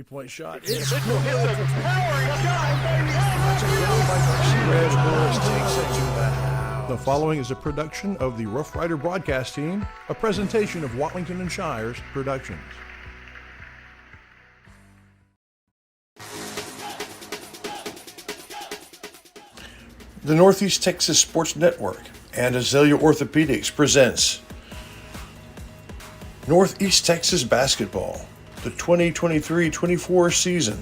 three-point shot. It's a powering shot, baby. Red Horse takes it to the house. The following is a production of the Rough Rider broadcast team, a presentation of Watlington and Shires Productions. The Northeast Texas Sports Network and Azalea Orthopedics presents Northeast Texas Basketball, the 2023-24 season.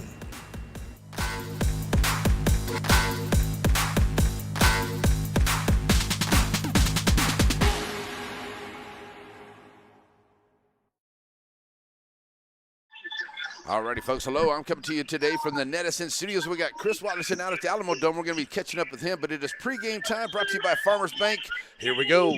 Alrighty, folks. Hello. I'm coming to you today from the Nedison Studios. We got Chris Watterson out at the Alamo Dome. We're going to be catching up with him, but it is pregame time brought to you by Farmers Bank. Here we go.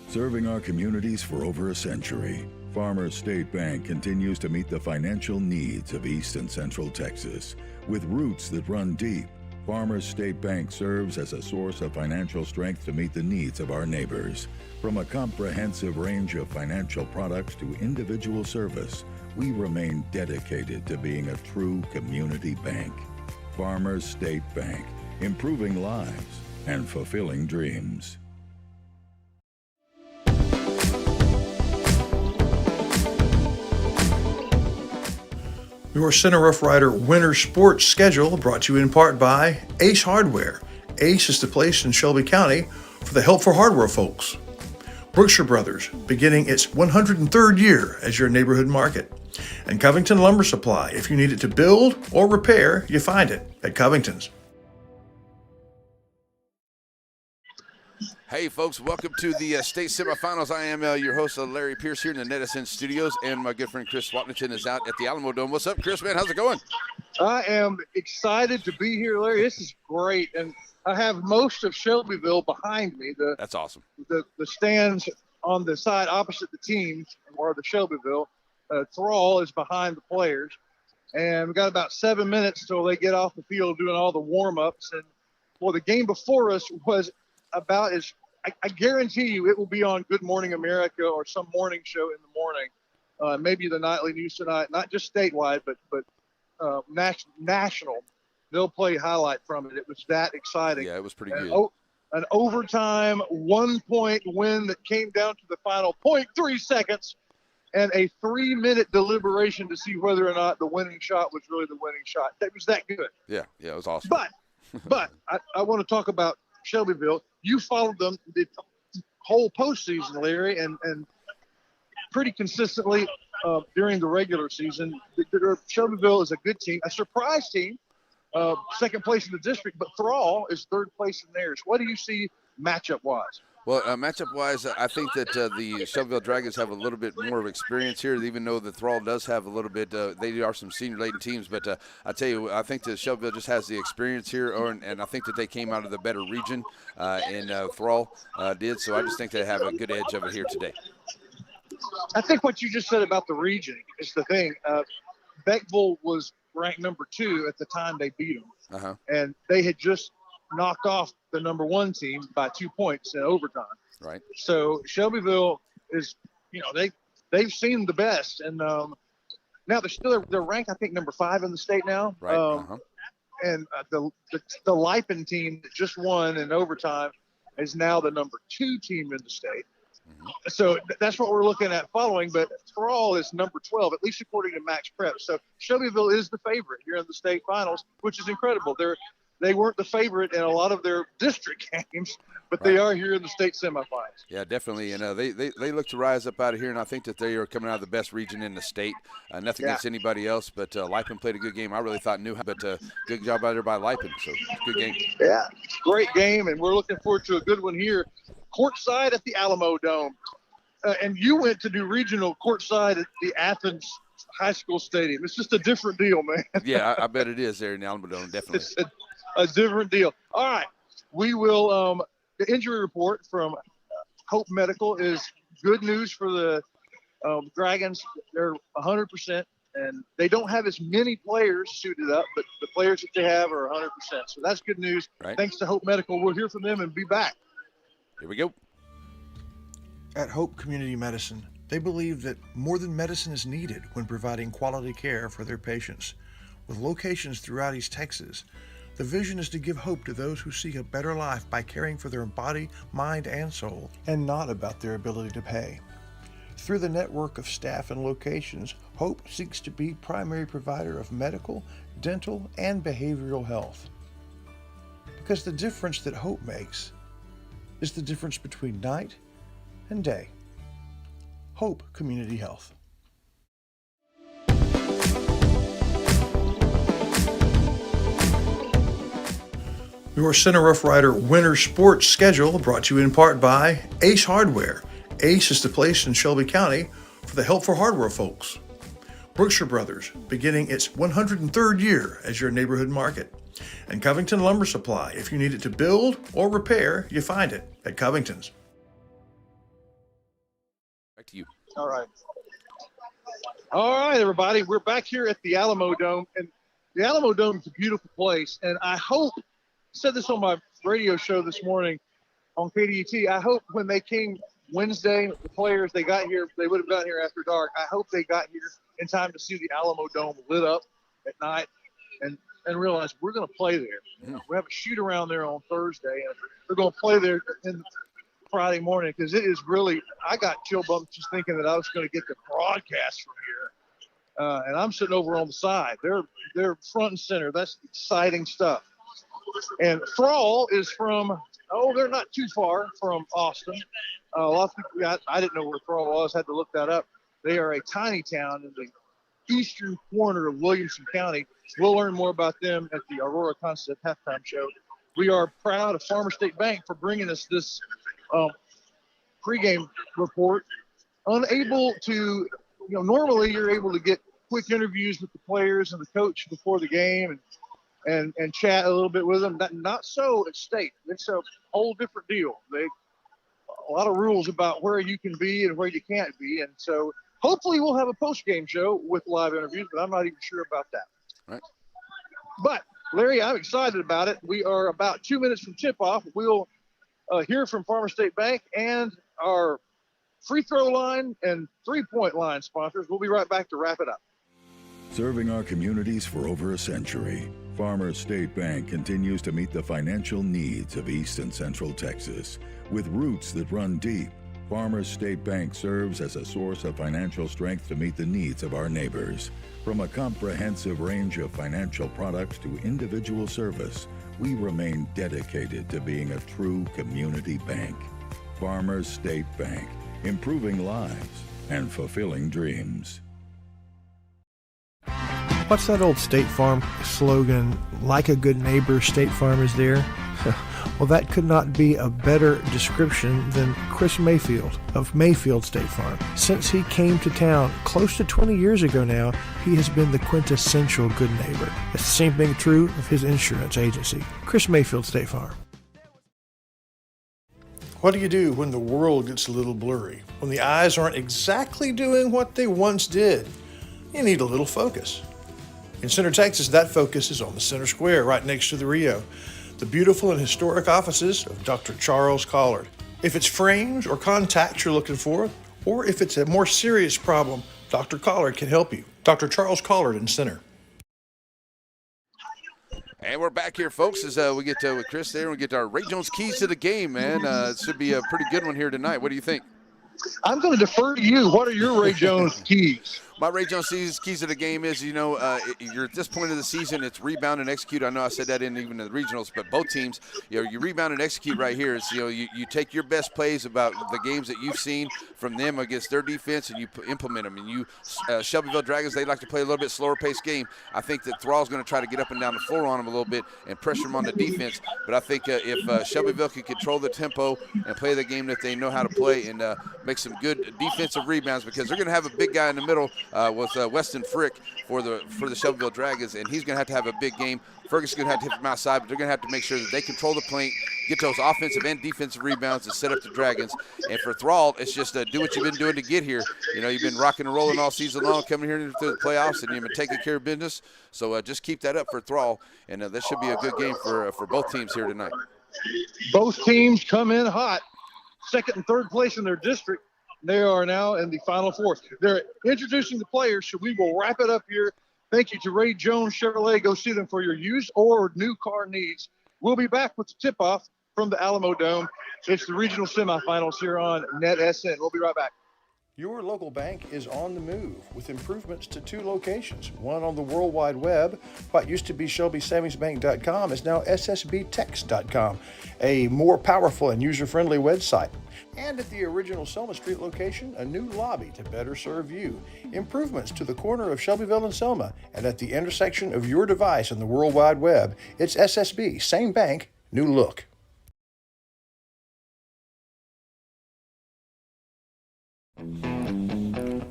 Serving our communities for over a century, Farmers State Bank continues to meet the financial needs of East and Central Texas. With roots that run deep, Farmers State Bank serves as a source of financial strength to meet the needs of our neighbors. From a comprehensive range of financial products to individual service, we remain dedicated to being a true community bank. Farmers State Bank, improving lives and fulfilling dreams. Your Center Rough Rider winter sports schedule brought to you in part by Ace Hardware. Ace is the place in Shelby County for the helpful hardware folks. Brookshire Brothers, beginning its 103rd year as your neighborhood market. And Covington Lumber Supply. If you need it to build or repair, you find it at Covington's. Hey, folks. Welcome to the state semifinals. I am your host, Larry Pierce, here in the Nedison Studios, and my good friend Chris Watterson is out at the Alamo Dome. What's up, Chris, man? How's it going? I am excited to be here, Larry. This is great. And I have most of Shelbyville behind me. That's awesome. The stands on the side opposite the teams or the Shelbyville. Thrall is behind the players. And we've got about 7 minutes till they get off the field doing all the warm-ups. And, well, the game before us was about as I guarantee you it will be on Good Morning America or some morning show in the morning, maybe the nightly news tonight, not just statewide, but national. They'll play highlight from it. It was that exciting. Yeah, it was pretty good. An overtime 1-point win that came down to the final 0.3 seconds and a 3-minute deliberation to see whether or not the winning shot was really the winning shot. That was that good. Yeah, it was awesome. But I want to talk about Shelbyville. You followed them the whole postseason, Larry, and pretty consistently during the regular season. Shelbyville is a good team, a surprise team, second place in the district, but Thrall is third place in theirs. What do you see matchup-wise? Well, matchup-wise, I think that the Shelbyville Dragons have a little bit more of experience here, even though the Thrall does have a little bit. They are some senior-laden teams, but I tell you, I think that Shelbyville just has the experience here, and I think that they came out of the better region, and Thrall did. So I just think they have a good edge of it here today. I think what you just said about the region is the thing. Beckville was ranked number 2 at the time they beat them, and they had just knocked off the number 1 team by 2 points in overtime. Right. So Shelbyville is, they've seen the best, and now they're ranked, I think, number 5 in the state now. Right. And the Lipin team that just won in overtime is now the number 2 team in the state. So that's what we're looking at following. But Thrall is number 12, at least according to Max Prep. So Shelbyville is the favorite here in the state finals, which is incredible. They weren't the favorite in a lot of their district games, but they are here in the state semifinals. Yeah, definitely. And they look to rise up out of here, and I think that they are coming out of the best region in the state. Nothing against anybody else, but Lipin played a good game. I really thought but good job out there by Lipin. So good game. Yeah, great game, and we're looking forward to a good one here, courtside at the Alamo Dome. And you went to do regional courtside at the Athens High School Stadium. It's just a different deal, man. Yeah, I bet it is there in the Alamo Dome, definitely. It's a different deal. All right, we will the injury report from Hope Medical is good news for the Dragons. They're 100%, and they don't have as many players suited up, but the players that they have are 100%. So that's good news. Right. Thanks to Hope Medical. We'll hear from them and be back. Here we go. At Hope Community Medicine, They believe that more than medicine is needed when providing quality care for their patients. With locations throughout East Texas, the vision is to give hope to those who seek a better life by caring for their body, mind, and soul, and not about their ability to pay. Through the network of staff and locations, Hope seeks to be primary provider of medical, dental, and behavioral health. Because the difference that Hope makes is the difference between night and day. Hope Community Health. Your Center Rough Rider winter sports schedule brought to you in part by Ace Hardware. Ace is the place in Shelby County for the helpful hardware folks. Brookshire Brothers, beginning its 103rd year as your neighborhood market. And Covington Lumber Supply. If you need it to build or repair, you find it at Covington's. Back to you. All right. All right, everybody. We're back here at the Alamo Dome. And the Alamo Dome is a beautiful place. And I hope, I said this on my radio show this morning on KDET, I hope when they came Wednesday, the players, they got here, they would have gotten here after dark. I hope they got here in time to see the Alamo Dome lit up at night and realize we're going to play there. We have a shoot around there on Thursday, and we're going to play there in Friday morning because it is really, I got chill bumps just thinking that I was going to get the broadcast from here. And I'm sitting over on the side. They're front and center. That's exciting stuff. And Thrall is from, they're not too far from Austin. A lot of people, I didn't know where Thrall was, had to look that up. They are a tiny town in the eastern corner of Williamson County. We'll learn more about them at the Aurora Concept halftime show. We are proud of Farmer State Bank for bringing us this pregame report. Unable to, normally you're able to get quick interviews with the players and the coach before the game and chat a little bit with them. Not so at State. It's a whole different deal. A lot of rules about where you can be and where you can't be. And so hopefully we'll have a post-game show with live interviews, but I'm not even sure about that. Right. But, Larry, I'm excited about it. We are about 2 minutes from tip-off. We'll hear from Farmer State Bank and our free throw line and three-point line sponsors. We'll be right back to wrap it up. Serving our communities for over a century, Farmer State Bank continues to meet the financial needs of East and Central Texas. With roots that run deep, Farmer State Bank serves as a source of financial strength to meet the needs of our neighbors. From a comprehensive range of financial products to individual service, we remain dedicated to being a true community bank. Farmer State Bank, improving lives and fulfilling dreams. What's that old State Farm slogan, like a good neighbor, State Farm is there? Well, that could not be a better description than Chris Mayfield of Mayfield State Farm. Since he came to town close to 20 years ago now, he has been the quintessential good neighbor. The same thing true of his insurance agency, Chris Mayfield State Farm. What do you do when the world gets a little blurry? When the eyes aren't exactly doing what they once did? You need a little focus. In Center Texas, that focus is on the Center Square, right next to the Rio, the beautiful and historic offices of Dr. Charles Collard. If it's frames or contacts you're looking for, or if it's a more serious problem, Dr. Collard can help you. Dr. Charles Collard in Center. And we're back here, folks, as we get with Chris there. We get our Ray Jones keys to the game, man. It should be a pretty good one here tonight. What do you think? I'm going to defer to you. What are your Ray Jones keys? My Ray Jones keys to the game is, you're at this point of the season, it's rebound and execute. I know I said that even in the regionals, but both teams, you rebound and execute right here. It's, you take your best plays about the games that you've seen from them against their defense and you implement them. And Shelbyville Dragons, they like to play a little bit slower paced game. I think that Thrall's going to try to get up and down the floor on them a little bit and pressure them on the defense. But I think if Shelbyville can control the tempo and play the game that they know how to play and make some good defensive rebounds, because they're going to have a big guy in the middle with Weston Frick for the Shelbyville Dragons, and he's going to have a big game. Ferguson's going to have to hit from outside, but they're going to have to make sure that they control the paint, get those offensive and defensive rebounds and set up the Dragons. And for Thrall, it's just do what you've been doing to get here. You've been rocking and rolling all season long, coming here into the playoffs, and you've been taking care of business. So just keep that up for Thrall, and this should be a good game for both teams here tonight. Both teams come in hot, second and third place in their district. They are now in the Final Four. They're introducing the players, so we will wrap it up here. Thank you to Ray Jones Chevrolet. Go see them for your used or new car needs. We'll be back with the tip-off from the Alamo Dome. It's the regional semifinals here on NetSN. We'll be right back. Your local bank is on the move with improvements to 2 locations, one on the World Wide Web. What used to be ShelbySavingsBank.com is now SSBTex.com, a more powerful and user-friendly website. And at the original Selma Street location, a new lobby to better serve you. Improvements to the corner of Shelbyville and Selma, and at the intersection of your device and the World Wide Web, it's SSB, same bank, new look.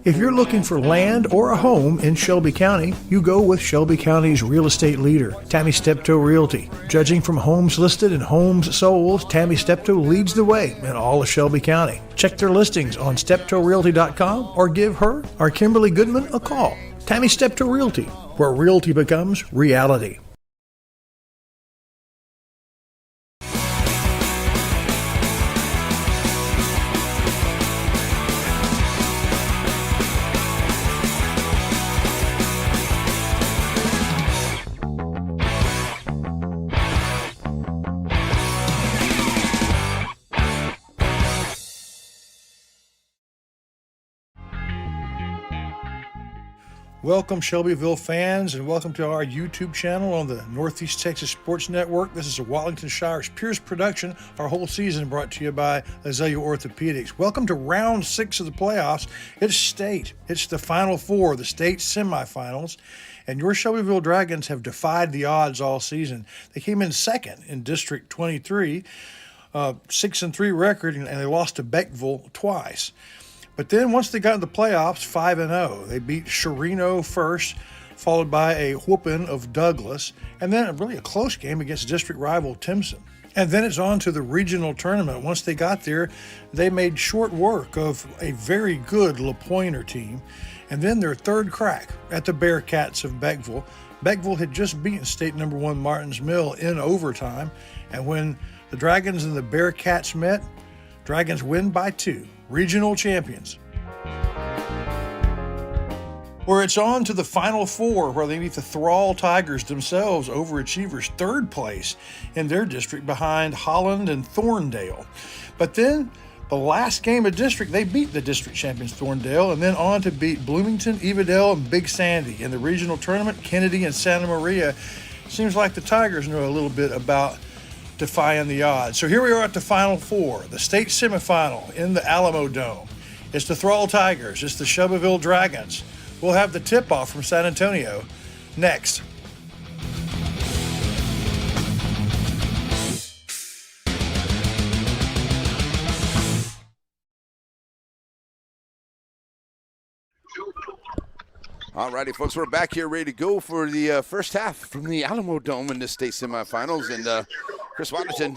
If you're looking for land or a home in Shelby County, you go with Shelby County's real estate leader, Tammy Steptoe Realty. Judging from homes listed and homes sold, Tammy Steptoe leads the way in all of Shelby County. Check their listings on steptoerealty.com or give her or Kimberly Goodman a call. Tammy Steptoe Realty, where realty becomes reality. Welcome, Shelbyville fans, and welcome to our YouTube channel on the Northeast Texas Sports Network. This is a Washington Shire's Pierce production, our whole season brought to you by Azalea Orthopedics. Welcome to round 6 of the playoffs. It's state. It's the Final Four, the state semifinals, and your Shelbyville Dragons have defied the odds all season. They came in second in District 23, 6-3 record, and they lost to Beckville twice. But then once they got into the playoffs, 5-0. They beat Sherino first, followed by a whooping of Douglas, and then really a close game against district rival Timpson. And then it's on to the regional tournament. Once they got there, they made short work of a very good La Pointer team. And then their third crack at the Bearcats of Beckville. Beckville had just beaten state number 1 Martins Mill in overtime. And when the Dragons and the Bearcats met, Dragons win by 2. Regional champions. Where it's on to the Final Four, where they meet the Thrall Tigers, themselves overachievers, 3rd place in their district behind Holland and Thorndale. But then the last game of district, they beat the district champions Thorndale, and then on to beat Bloomington, Evadale, and Big Sandy. In the regional tournament, Kennedy and Santa Maria. Seems like the Tigers know a little bit about defying the odds. So here we are at the Final Four, the state semifinal in the Alamo Dome. It's the Thrall Tigers, it's the Shelbyville Dragons. We'll have the tip-off from San Antonio next. All righty, folks, we're back here ready to go for the first half from the Alamo Dome in the state semifinals. And Chris Waddington,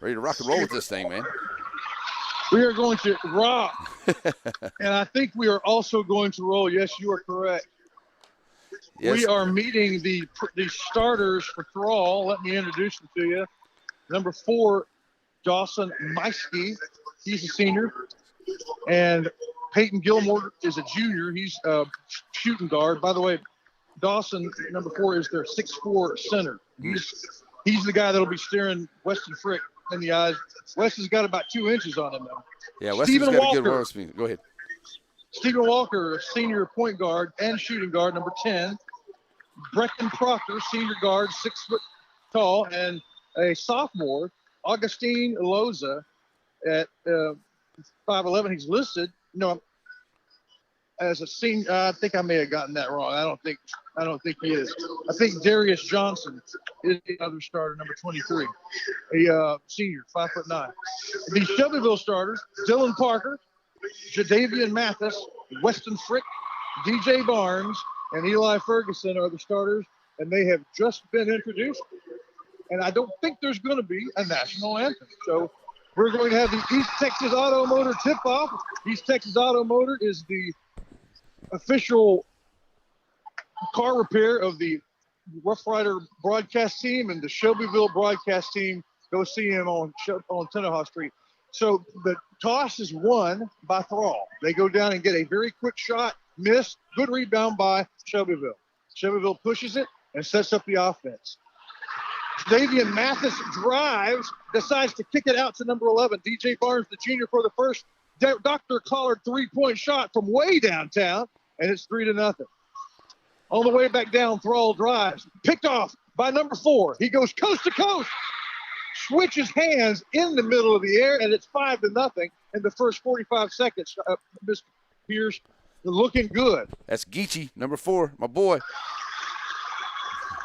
ready to rock and roll with this thing, man. We are going to rock. And I think we are also going to roll. Yes, you are correct. Yes. We are meeting the starters for Thrall. Let me introduce them to you. Number 4, Dawson Meiske. He's a senior. And Peyton Gilmore is a junior. He's a shooting guard. By the way, Dawson, number 4, is their 6'4" center. He's the guy that'll be staring Weston Frick in the eyes. Weston's got about 2 inches on him, though. Yeah, Weston's got a good one speed. Go ahead. Stephen Walker, senior point guard and shooting guard, number 10. Brecken Proctor, senior guard, 6 foot tall, and a sophomore, Augustine Eloza, at 5'11". He's listed. No, as a senior, I think I may have gotten that wrong. I don't think he is. I think Darius Johnson is the other starter, number 23, a senior, 5'9". The Shelbyville starters: Dylan Parker, Jadavian Mathis, Weston Frick, DJ Barnes, and Eli Ferguson are the starters, and they have just been introduced. And I don't think there's going to be a national anthem. So we're going to have the East Texas Auto Motor tip-off. East Texas Auto Motor is the official car repair of the Rough Rider broadcast team and the Shelbyville broadcast team. Go see him on Tennehaw Street. So the toss is won by Thrall. They go down and get a very quick shot, miss, good rebound by Shelbyville. Shelbyville pushes it and sets up the offense. Davian Mathis drives, decides to kick it out to number 11, DJ Barnes, the junior, for the first Dr. Collard three-point shot from way downtown, and it's 3-0. On the way back down, Thrall drives, picked off by number 4. He goes coast to coast, switches hands in the middle of the air, and it's 5-0 in the first 45 seconds. Mr. Pierce looking good. That's Geechee, number 4, my boy.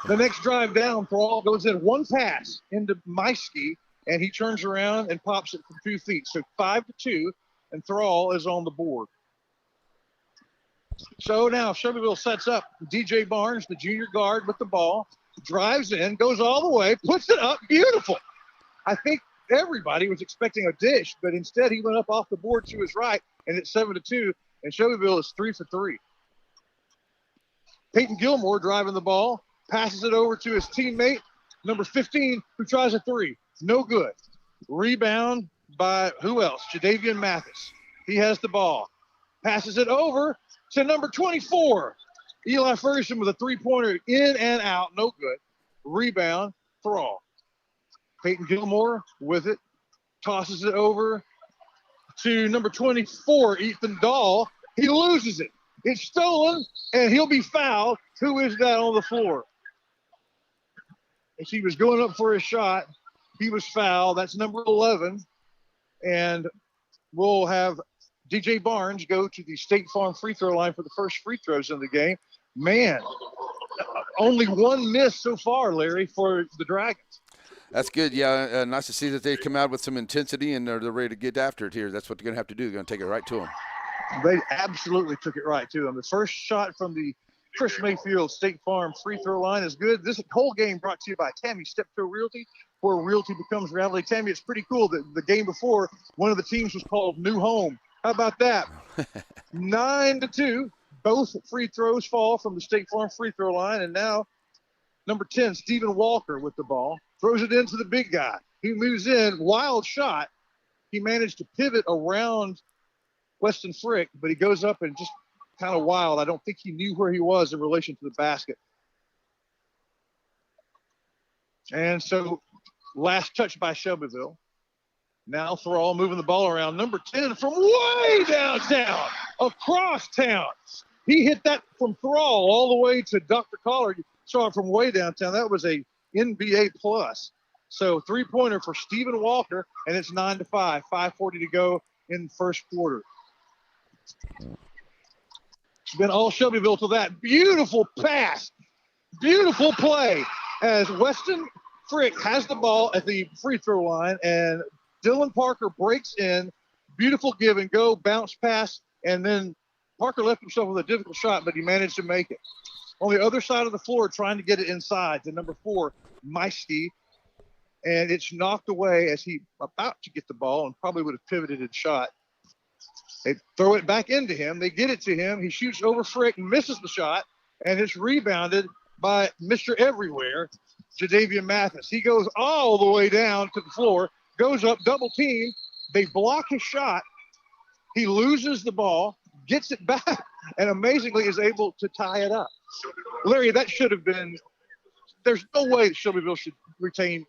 The next drive down, Thrall goes in one pass into Meiske, and he turns around and pops it from 2 feet. So 5-2, and Thrall is on the board. So now Shelbyville sets up DJ Barnes, the junior guard, with the ball, drives in, goes all the way, puts it up, beautiful. I think everybody was expecting a dish, but instead he went up off the board to his right, and it's 7-2, and Shelbyville is 3 for 3. Peyton Gilmore driving the ball, passes it over to his teammate, number 15, who tries a 3. No good. Rebound by who else? Jadavian Mathis. He has the ball. Passes it over to number 24. Eli Ferguson with a three-pointer in and out. No good. Rebound, Thrall. Peyton Gilmore with it. Tosses it over to number 24, Ethan Dahl. He loses it. It's stolen, and he'll be fouled. Who is that on the floor? As he was going up for a shot, he was fouled. That's number 11. And we'll have DJ Barnes go to the State Farm free throw line for the first free throws in the game. Man, only one miss so far, Larry, for the Dragons. That's good. Yeah, nice to see that they come out with some intensity and they're ready to get after it here. That's what they're going to have to do. They're going to take it right to them. They absolutely took it right to them. The first shot from the Chris Mayfield State Farm free throw line is good. This whole game brought to you by Tammy Steptoe Realty, where realty becomes reality. Tammy, it's pretty cool that the game before, one of the teams was called New Home. How about that? 9-2. Both free throws fall from the State Farm free throw line, and now number 10, Stephen Walker with the ball, throws it into the big guy. He moves in, wild shot. He managed to pivot around Weston Frick, but he goes up and just kind of wild. I don't think he knew where he was in relation to the basket. And so last touch by Shelbyville. Now Thrall moving the ball around. Number 10 from way downtown, across town. He hit that from Thrall all the way to Dr. Collard. You saw it from way downtown. That was a NBA plus. So three-pointer for Stephen Walker, and it's 9-5, 5:40 to go in the first quarter. It's been all Shelbyville to that. Beautiful pass. Beautiful play as Weston Frick has the ball at the free throw line, and Dylan Parker breaks in. Beautiful give and go, bounce pass, and then Parker left himself with a difficult shot, but he managed to make it. On the other side of the floor, trying to get it inside to number 4, Meiske, and it's knocked away as he about to get the ball and probably would have pivoted and shot. They throw it back into him. They get it to him. He shoots over Frick and misses the shot, and it's rebounded by Mr. Everywhere, Jadavian Mathis. He goes all the way down to the floor, goes up, double team. They block his shot. He loses the ball, gets it back, and amazingly is able to tie it up. Larry, that should have been – there's no way that Shelbyville should retain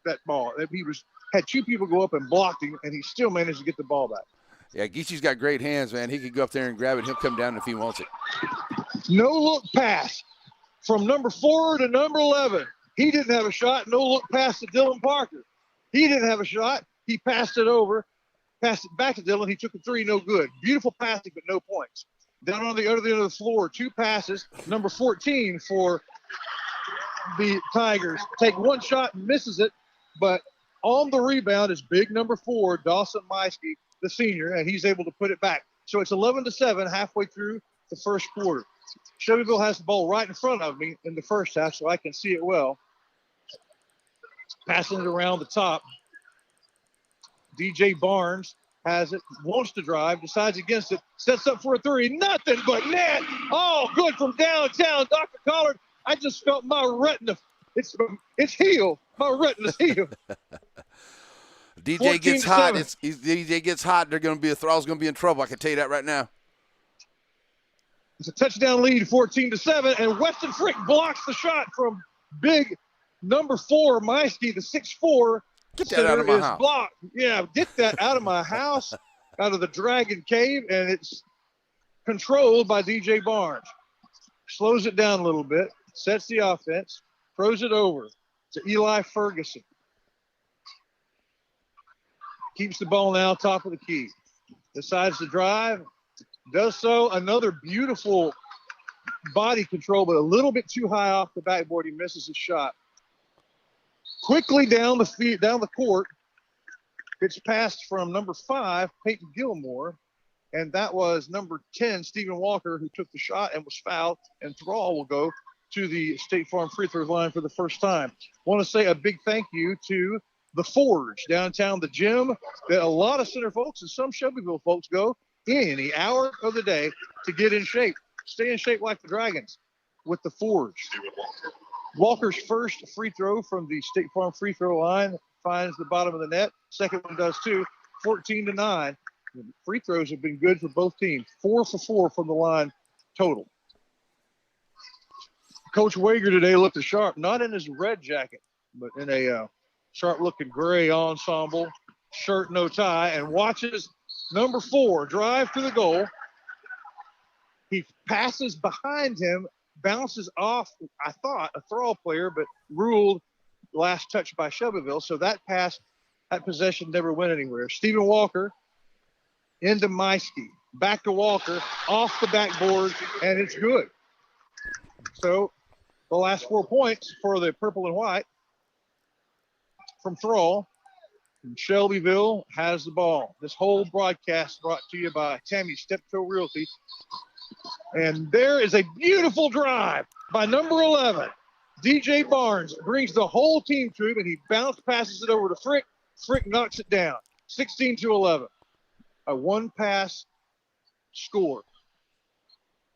that ball. He had 2 people go up and blocked him, and he still managed to get the ball back. Yeah, Geechee's got great hands, man. He could go up there and grab it. He'll come down if he wants it. No-look pass from number 4 to number 11. He didn't have a shot. No-look pass to Dylan Parker. He didn't have a shot. He passed it over, passed it back to Dylan. He took a 3, no good. Beautiful passing, but no points. Down on the other end of the floor, 2 passes. Number 14 for the Tigers. Take 1 shot and misses it, but on the rebound is big number 4, Dawson Meiske, the senior, and he's able to put it back. So it's 11-7 halfway through the first quarter. Shelbyville has the ball right in front of me in the first half, so I can see it well. Passing it around the top. DJ Barnes has it, wants to drive, decides against it, sets up for a 3. Nothing but net. Oh, good from downtown. Dr. Collard, I just felt my retina. It's healed. My retina's healed. DJ gets hot. 14-7. DJ gets hot. Thrall's going to be in trouble. I can tell you that right now. It's a touchdown lead, 14-7, and Weston Frick blocks the shot from big number 4, Meiske, the 6'4". Get that out of my house. Blocked. Yeah, get that out of my house, out of the Dragon Cave, and it's controlled by DJ Barnes. Slows it down a little bit, sets the offense, throws it over to Eli Ferguson. Keeps the ball now top of the key. Decides to drive. Does so. Another beautiful body control, but a little bit too high off the backboard. He misses his shot. Quickly down the court. It's passed from number 5, Peyton Gilmore, and that was number 10, Stephen Walker, who took the shot and was fouled, and Thrall will go to the State Farm free throw line for the first time. Want to say a big thank you to the Forge downtown, the gym that a lot of Center folks and some Shelbyville folks go any hour of the day to get in shape. Stay in shape like the Dragons with the Forge. Walker's first free throw from the State Farm free throw line finds the bottom of the net. Second one does too. 14-9. The free throws have been good for both teams. 4 for 4 from the line total. Coach Wager today looked sharp, not in his red jacket, but in a sharp-looking gray ensemble, shirt, no tie, and watches number 4 drive to the goal. He passes behind him, bounces off, I thought, a Thrall player, but ruled last touch by Shelbyville. So that possession never went anywhere. Stephen Walker into Meiske, back to Walker, off the backboard, and it's good. So the last 4 points for the purple and white from Thrall. And Shelbyville has the ball. This whole broadcast brought to you by Tammy Steptoe Realty. And there is a beautiful drive by number 11. DJ Barnes brings the whole team to him, and he passes it over to Frick. Frick knocks it down, 16-11. A one-pass score.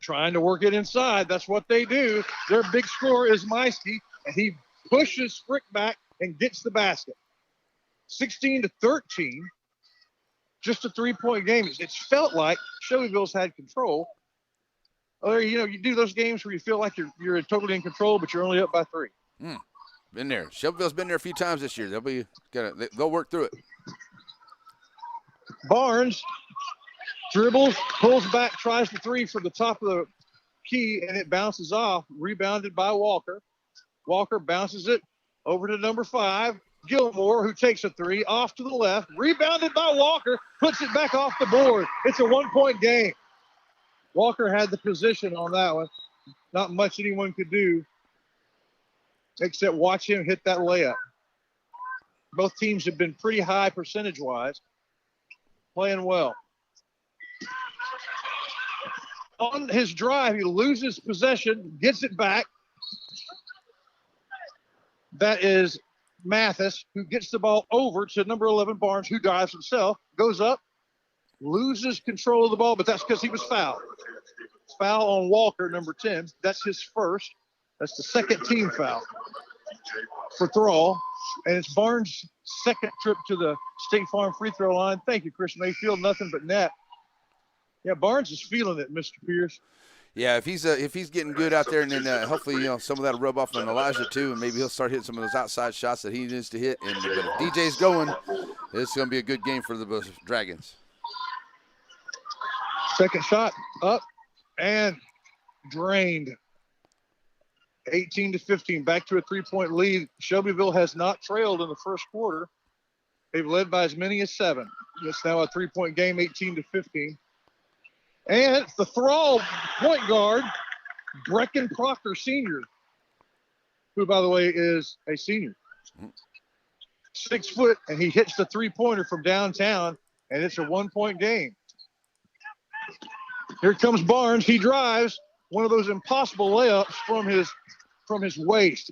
Trying to work it inside. That's what they do. Their big scorer is Meiske, and he pushes Frick back and gets the basket. 16-13. Just a 3-point game. It's felt like Shelbyville's had control. You do those games where you feel like you're totally in control, but you're only up by 3. Been there. Shelbyville's been there a few times this year. They'll work through it. Barnes Dribbles, pulls back, tries the 3 from the top of the key, and it bounces off. Rebounded by Walker. Walker bounces it over to number 5, Gilmore, who takes a 3 off to the left. Rebounded by Walker, puts it back off the board. It's a 1-point game. Walker had the position on that one. Not much anyone could do except watch him hit that layup. Both teams have been pretty high percentage-wise, playing well. On his drive, he loses possession, gets it back. That is Mathis, who gets the ball over to number 11, Barnes, who dives himself, goes up, loses control of the ball, but that's because he was fouled. Foul on Walker, number 10. That's his first. That's the second team foul for Thrall. And it's Barnes' second trip to the State Farm free throw line. Thank you, Chris Mayfield. Nothing but net. Yeah, Barnes is feeling it, Mr. Pierce. Yeah, if he's getting good out there, and then hopefully some of that'll rub off on Elijah too, and maybe he'll start hitting some of those outside shots that he needs to hit. But if DJ's going, it's going to be a good game for the Dragons. Second shot up and drained. 18-15, back to a 3-point lead. Shelbyville has not trailed in the first quarter. They've led by as many as 7. It's now a 3-point game, 18-15. And the Thrall point guard, Brecken Proctor Sr., who, by the way, is a senior. 6 foot, and he hits the 3-pointer from downtown, and it's a 1-point game. Here comes Barnes. He drives. One of those impossible layups from his waist.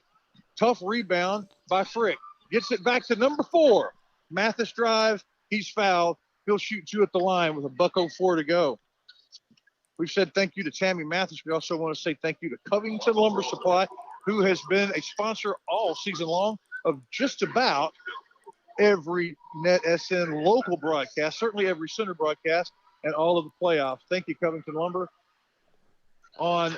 Tough rebound by Frick. Gets it back to number 4. Mathis drives. He's fouled. He'll shoot 2 at the line with a $1:04 to go. We've said thank you to Tammy Mathis. We also want to say thank you to Covington Lumber Supply, who has been a sponsor all season long of just about every NetSN local broadcast, certainly every center broadcast, and all of the playoffs. Thank you, Covington Lumber. On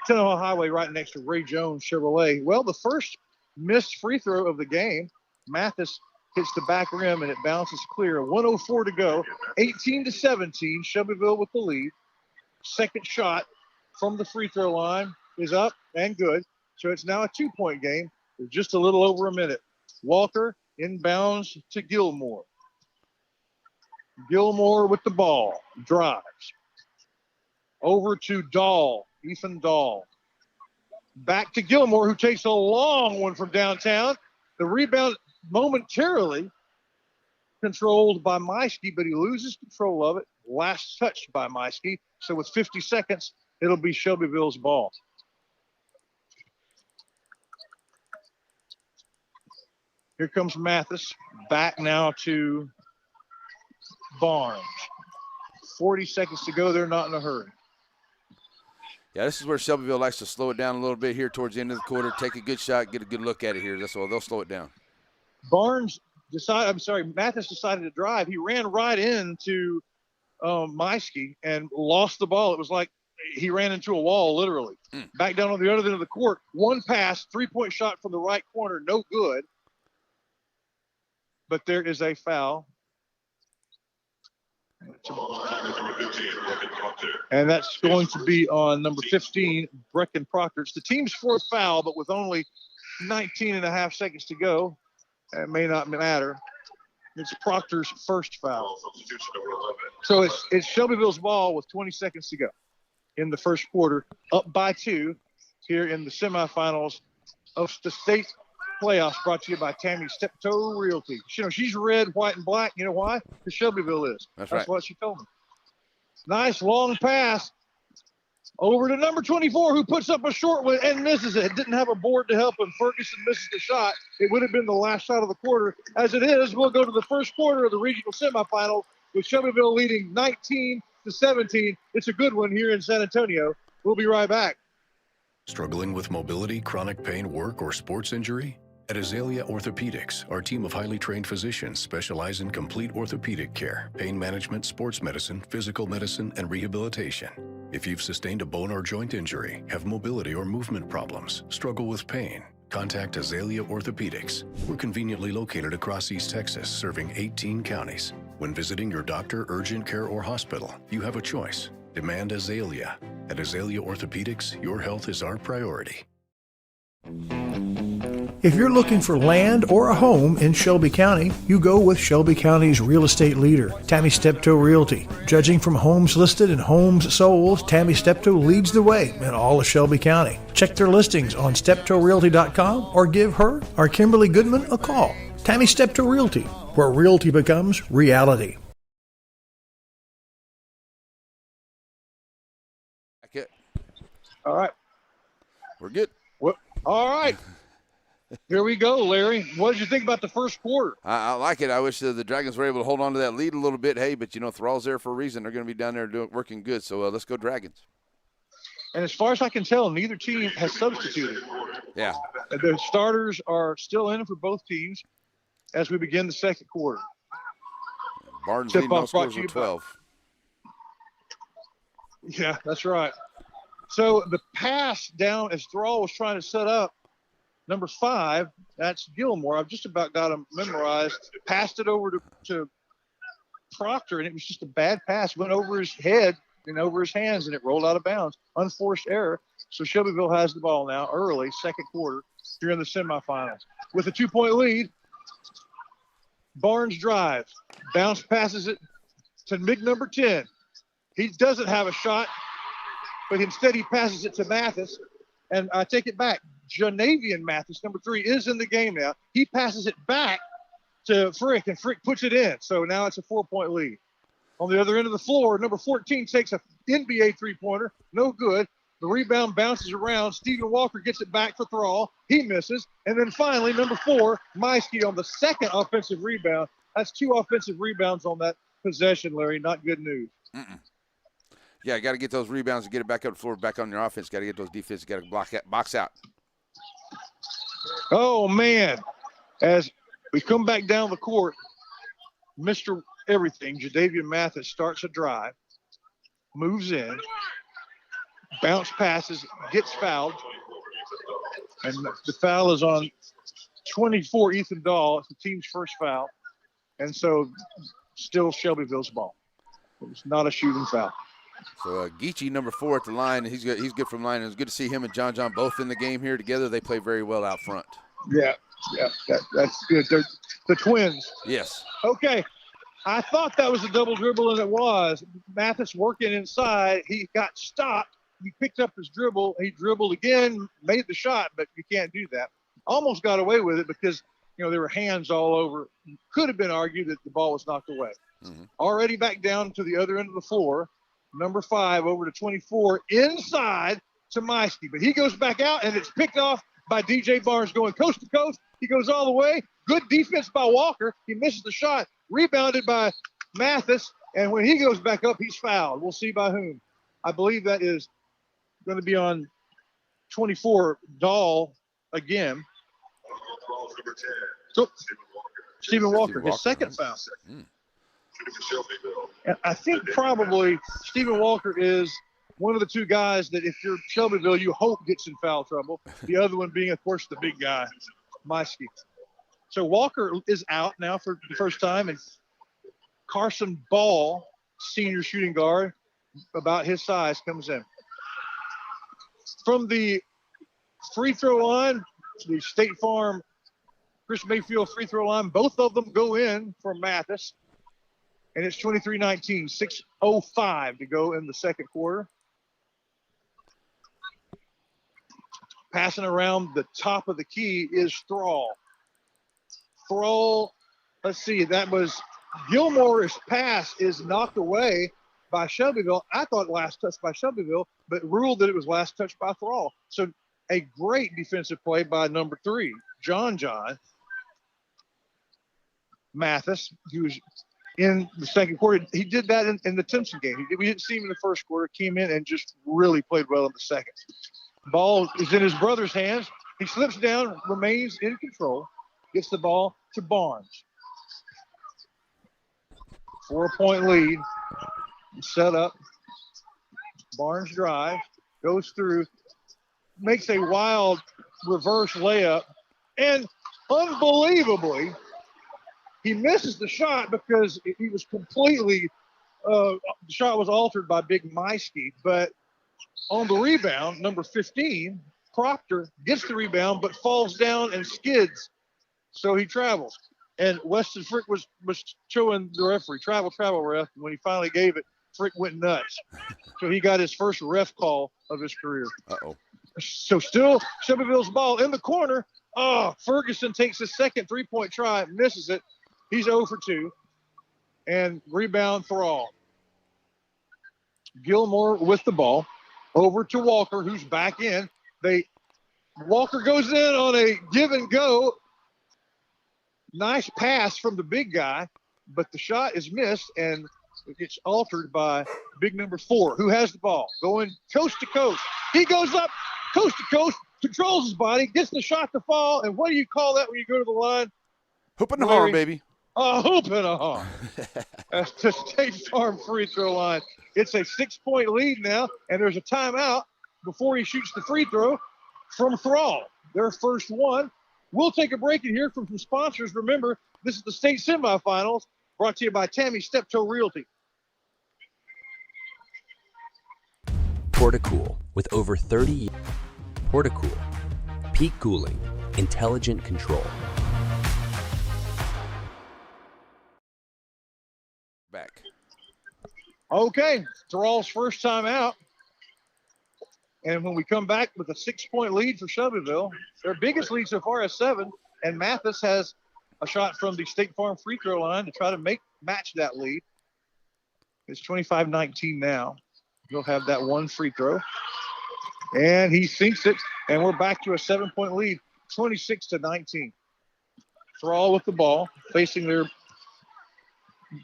Tennehaw Highway, right next to Ray Jones Chevrolet. Well, the first missed free throw of the game, Mathis hits the back rim and it bounces clear. 1:04 to go, 18-17. Shelbyville with the lead. Second shot from the free throw line is up and good. So it's now a 2-point game. There's just a little over a minute. Walker inbounds to Gilmore. Gilmore with the ball, drives. Over to Dahl, Ethan Dahl. Back to Gilmore, who takes a long one from downtown. The rebound momentarily controlled by Meiske, but he loses control of it. Last touch by Meiske. So with 50 seconds, it'll be Shelbyville's ball. Here comes Mathis. Back now to Barnes. 40 seconds to go. They're not in a hurry. Yeah, this is where Shelbyville likes to slow it down a little bit here towards the end of the quarter. Take a good shot, get a good look at it here. That's all. They'll slow it down. Mathis decided to drive. He ran right into Meiske and lost the ball. It was like he ran into a wall, literally. Back down on the other end of the court. One pass, 3-point shot from the right corner, no good. But there is a foul. And that's going to be on number 15, Brecken Proctor. It's the team's fourth foul, but with only 19 and a half seconds to go, it may not matter. It's Proctor's first foul. So it's Shelbyville's ball with 20 seconds to go in the first quarter, up by 2 here in the semifinals of the state playoffs, brought to you by Tammy Steptoe Realty. You know, she's red, white, and black. You know why? Because Shelbyville is. That's right. That's what she told me. Nice long pass over to number 24, who puts up a short one and misses it. Didn't have a board to help him. Ferguson misses the shot. It would have been the last shot of the quarter. As it is, we'll go to the first quarter of the regional semifinals with Shelbyville leading 19-17. It's a good one here in San Antonio. We'll be right back. Struggling with mobility, chronic pain, work, or sports injury? At Azalea Orthopedics, our team of highly trained physicians specialize in complete orthopedic care, pain management, sports medicine, physical medicine, and rehabilitation. If you've sustained a bone or joint injury, have mobility or movement problems, struggle with pain, contact Azalea Orthopedics. We're conveniently located across East Texas, serving 18 counties. When visiting your doctor, urgent care, or hospital, you have a choice. Demand Azalea. At Azalea Orthopedics, your health is our priority. If you're looking for land or a home in Shelby County, you go with Shelby County's real estate leader, Tammy Steptoe Realty. Judging from homes listed and homes sold, Tammy Steptoe leads the way in all of Shelby County. Check their listings on steptoerealty.com or give her or Kimberly Goodman a call. Tammy Steptoe Realty, where realty becomes reality. All right. We're good. All right. Here we go, Larry. What did you think about the first quarter? I like it. I wish the Dragons were able to hold on to that lead a little bit. Hey, but, Thrall's there for a reason. They're going to be down there working good. So let's go Dragons. And as far as I can tell, neither team has substituted. Yeah. The starters are still in for both teams as we begin the second quarter. Barnes leading all scores with 12. Yeah, that's right. So the pass down as Thrall was trying to set up, number 5, that's Gilmore. I've just about got him memorized. Passed it over to Proctor, and it was just a bad pass. Went over his head and over his hands, and it rolled out of bounds. Unforced error. So Shelbyville has the ball now early, second quarter, here in the semifinals. With a 2-point lead, Barnes drives. Bounce passes it to big number 10. He doesn't have a shot, but instead he passes it to Mathis. And I take it back. Janavian Mathis, number 3, is in the game now. He passes it back to Frick, and Frick puts it in. So now it's a 4-point lead. On the other end of the floor, number 14 takes a NBA three-pointer. No good. The rebound bounces around. Stephen Walker gets it back for Thrall. He misses. And then finally, number 4, Meiske on the second offensive rebound. That's 2 offensive rebounds on that possession, Larry. Not good news. Yeah, got to get those rebounds and get it back up the floor, back on your offense. Got to get those defenses. Got to box out. Oh, man. As We come back down the court. Mr. Everything, Jadavian Mathis, starts a drive, moves in, bounce passes, gets fouled, and the foul is on 24, Ethan Dahl. It's the team's first foul, and so still Shelbyville's ball. It was not a shooting foul. So Geechee, number 4 at the line, he's good from line. It was good to see him and John both in the game here together. They play very well out front. Yeah, that's good. They're the twins. Yes. Okay. I thought that was a double dribble, and it was. Mathis working inside. He got stopped. He picked up his dribble. He dribbled again, made the shot, but you can't do that. Almost got away with it because, there were hands all over. Could have been argued that the ball was knocked away. Mm-hmm. Already back down to the other end of the floor. Number 5 over to 24 inside to Meiske. But he goes back out, and it's picked off by DJ Barnes going coast to coast. He goes all the way. Good defense by Walker. He misses the shot. Rebounded by Mathis. And when he goes back up, he's fouled. We'll see by whom. I believe that is going to be on 24, Dahl again. So, Stephen Walker, his second foul. And I think probably Stephen Walker is one of the two guys that if you're Shelbyville, you hope gets in foul trouble. The other one being, of course, the big guy, Meiske. So Walker is out now for the first time, and Carson Ball, senior shooting guard, about his size, comes in. From the free throw line, the State Farm Chris Mayfield free throw line, both of them go in for Mathis. And it's 23-19, 6:05 to go in the second quarter. Passing around the top of the key is Thrall. Thrall, let's see, that was Gilmore's pass is knocked away by Shelbyville. I thought last touch by Shelbyville, but ruled that it was last touch by Thrall. So a great defensive play by number 3, John Mathis, who's in the second quarter. He did that in the Timpson game. We didn't see him in the first quarter, came in and just really played well in the second. Ball is in his brother's hands. He slips down, remains in control, gets the ball to Barnes. 4-point lead, set up. Barnes drive, goes through, makes a wild reverse layup, and unbelievably, he misses the shot because he was completely, the shot was altered by Big Meiske, but on the rebound, number 15, Proctor gets the rebound, but falls down and skids. So he travels. And Weston Frick was showing the referee, travel ref. And when he finally gave it, Frick went nuts. So he got his first ref call of his career. Uh-oh. So still Shelbyville's ball in the corner. Oh, Ferguson takes his second three-point try, misses it. He's 0 for 2. And rebound Thrall. Gilmore with the ball. Over to Walker, who's back in. Walker goes in on a give and go. Nice pass from the big guy, but the shot is missed, and it's altered by big number 4, who has the ball, going coast to coast. He goes up coast to coast, controls his body, gets the shot to fall, and what do you call that when you go to the line? Hoop and a horn, baby. A hoop and a horn. That's the State Farm free throw line. It's a 6-point lead now, and there's a timeout before he shoots the free throw from Thrall. Their first one. We'll take a break and hear from some sponsors. Remember, this is the state semifinals, brought to you by Tammy Steptoe Realty. Portacool, with over 30 years. Portacool, peak cooling, intelligent control. Back. Okay, Thrall's first time out. And when we come back with a 6-point lead for Shelbyville, their biggest lead so far is 7, and Mathis has a shot from the State Farm free throw line to try to match that lead. It's 25-19 now. He'll have that one free throw. And he sinks it, and we're back to a 7-point lead, 26-19. Thrall with the ball, facing their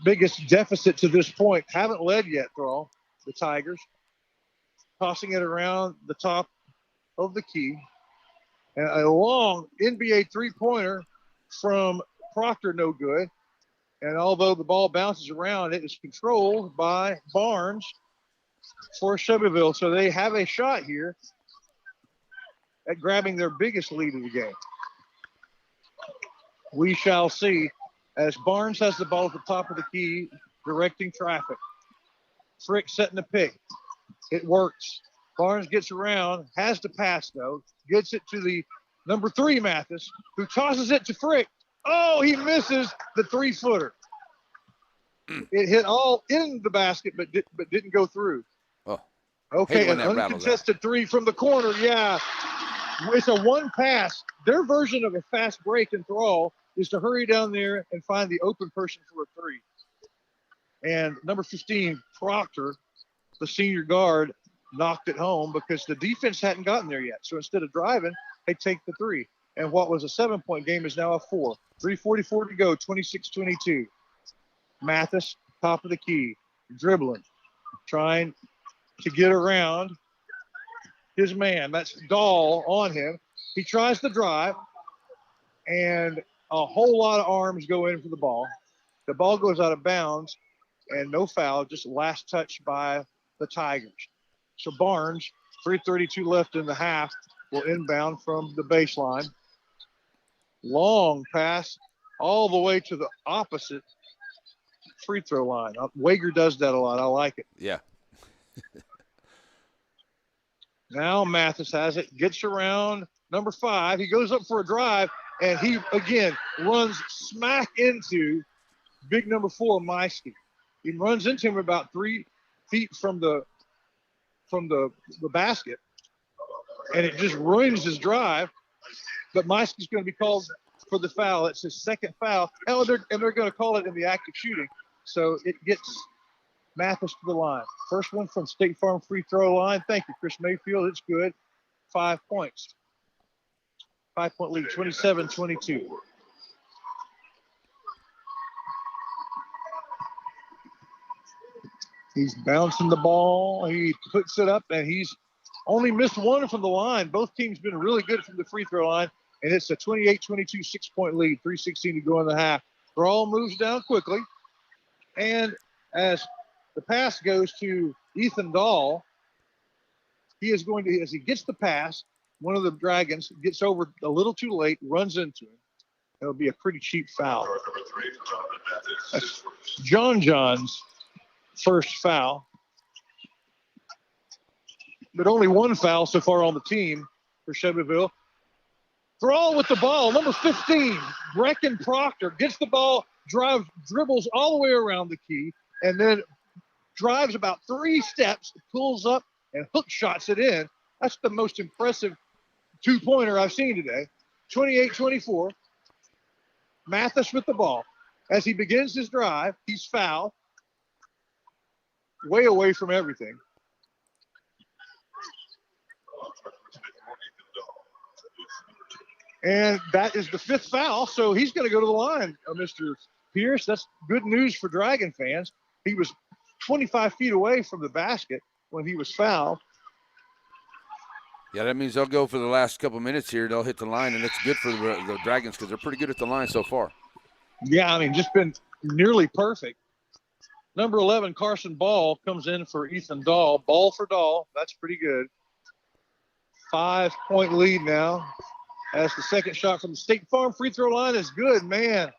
biggest deficit to this point. Haven't led yet, Thrall, the Tigers. Tossing it around the top of the key. And a long NBA three-pointer from Proctor no good. And although the ball bounces around, it is controlled by Barnes for Shelbyville. So they have a shot here at grabbing their biggest lead of the game. We shall see as Barnes has the ball at the top of the key, directing traffic. Frick setting the pick. It works. Barnes gets around, has to pass though, gets it to the number 3 Mathis, who tosses it to Frick. Oh, he misses the 3-footer. It hit all in the basket, but didn't go through. Oh, okay, an uncontested 3 from the corner. Yeah, it's a one pass. Their version of a fast break in Thrall is to hurry down there and find the open person for a 3. And number 15, Proctor, the senior guard, knocked it home because the defense hadn't gotten there yet. So instead of driving, they take the 3. And what was a 7-point game is now a 4. 3:44 to go, 26-22. Mathis, top of the key, dribbling, trying to get around his man. That's Dahl on him. He tries to drive, and a whole lot of arms go in for the ball. The ball goes out of bounds, and no foul, just last touch by the Tigers. So Barnes, 3:32 left in the half, will inbound from the baseline. Long pass all the way to the opposite free throw line. Wager does that a lot. I like it. Yeah. Now Mathis has it, gets around number 5. He goes up for a drive, and he, again, runs smack into big number 4, Meiske. He runs into him about 3 feet from the basket, and it just ruins his drive. But Meiske's going to be called for the foul. It's his second foul, and they're going to call it in the act of shooting. So it gets Mathis to the line. First one from State Farm free throw line. Thank you, Chris Mayfield. It's good. 5 points. 5-point lead, 27-22. He's bouncing the ball. He puts it up, and he's only missed 1 from the line. Both teams been really good from the free throw line, and it's a 28-22 6-point lead, 3:16 to go in the half. Thrall moves down quickly, and as the pass goes to Ethan Dahl, he is going to, as he gets the pass, one of the Dragons gets over a little too late, runs into him. It'll be a pretty cheap foul. That's John's first foul, but only 1 foul so far on the team for Shelbyville. Thrall with the ball, number 15, Brecken Proctor gets the ball, dribbles all the way around the key, and then drives about 3 steps, pulls up, and hook shots it in. That's the most impressive 2-pointer I've seen today. 28-24. Mathis with the ball. As he begins his drive, he's fouled. Way away from everything. And that is the 5th foul, so he's going to go to the line, Mr. Pierce. That's good news for Dragon fans. He was 25 feet away from the basket when he was fouled. Yeah, that means they'll go for the last couple minutes here. They'll hit the line, and it's good for the Dragons because they're pretty good at the line so far. Yeah, I mean, just been nearly perfect. Number 11, Carson Ball, comes in for Ethan Dahl. Ball for Dahl. That's pretty good. 5-point lead now as the second shot from the State Farm free throw line is good. Man,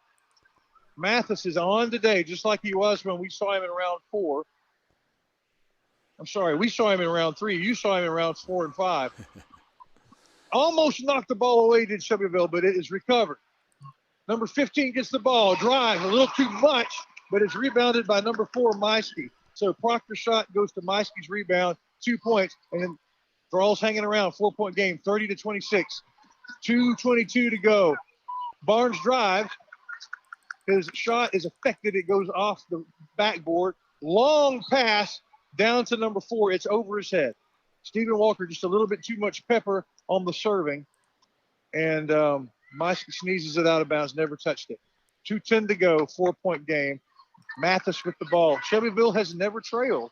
Mathis is on today just like he was when we saw him in round 4. I'm sorry, we saw him in round 3. You saw him in rounds 4 and 5. Almost knocked the ball away, did Shelbyville, but it is recovered. Number 15 gets the ball, drives a little too much, but it's rebounded by number 4, Meiske. So Proctor's shot goes to Meiske's rebound, 2 points, and then Thrall's hanging around, 4-point game, 30-26. 2:22 to go. Barnes drives. His shot is affected. It goes off the backboard. Long pass down to number 4. It's over his head. Stephen Walker just a little bit too much pepper on the serving. And Meiske sneezes it out of bounds, never touched it. 2:10 to go, 4-point game. Mathis with the ball. Shelbyville has never trailed.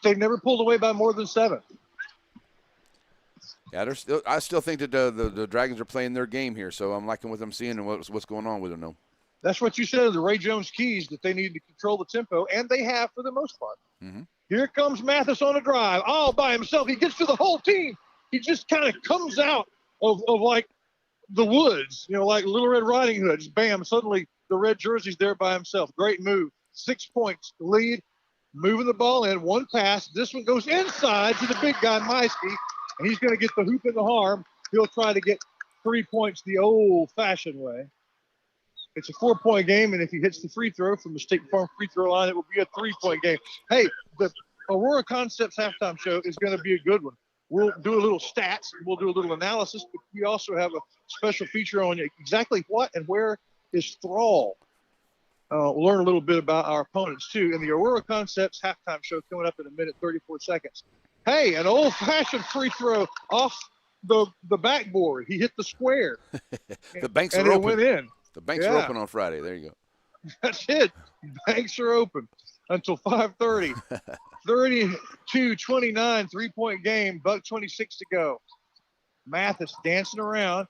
They've never pulled away by more than 7. Yeah, I still think that the Dragons are playing their game here, so I'm liking what I'm seeing and what's going on with them. Though. That's what you said of the Ray Jones keys, that they need to control the tempo, and they have for the most part. Mm-hmm. Here comes Mathis on a drive, all by himself. He gets to the whole team. He just kind of comes out of like the woods, like Little Red Riding Hood. Just bam, suddenly the red jersey's there by himself. Great move. 6 points lead, moving the ball in. One pass. This one goes inside to the big guy, Meiske, and he's going to get the hoop in the arm. He'll try to get 3 points the old-fashioned way. It's a 4-point game, and if he hits the free throw from the State Farm free throw line, it will be a 3-point game. Hey, the Aurora Concepts halftime show is going to be a good one. We'll do a little stats, we'll do a little analysis, but we also have a special feature on exactly what and where is Thrall. We'll learn a little bit about our opponents, too, in the Aurora Concepts halftime show coming up in 1:34. Hey, an old-fashioned free throw off the backboard. He hit the square. The banks and are it open. went in. The banks are open on Friday. There you go. That's it. Banks are open until 5:30. 32-29, 3-point game. $1:26 to go. Mathis dancing around,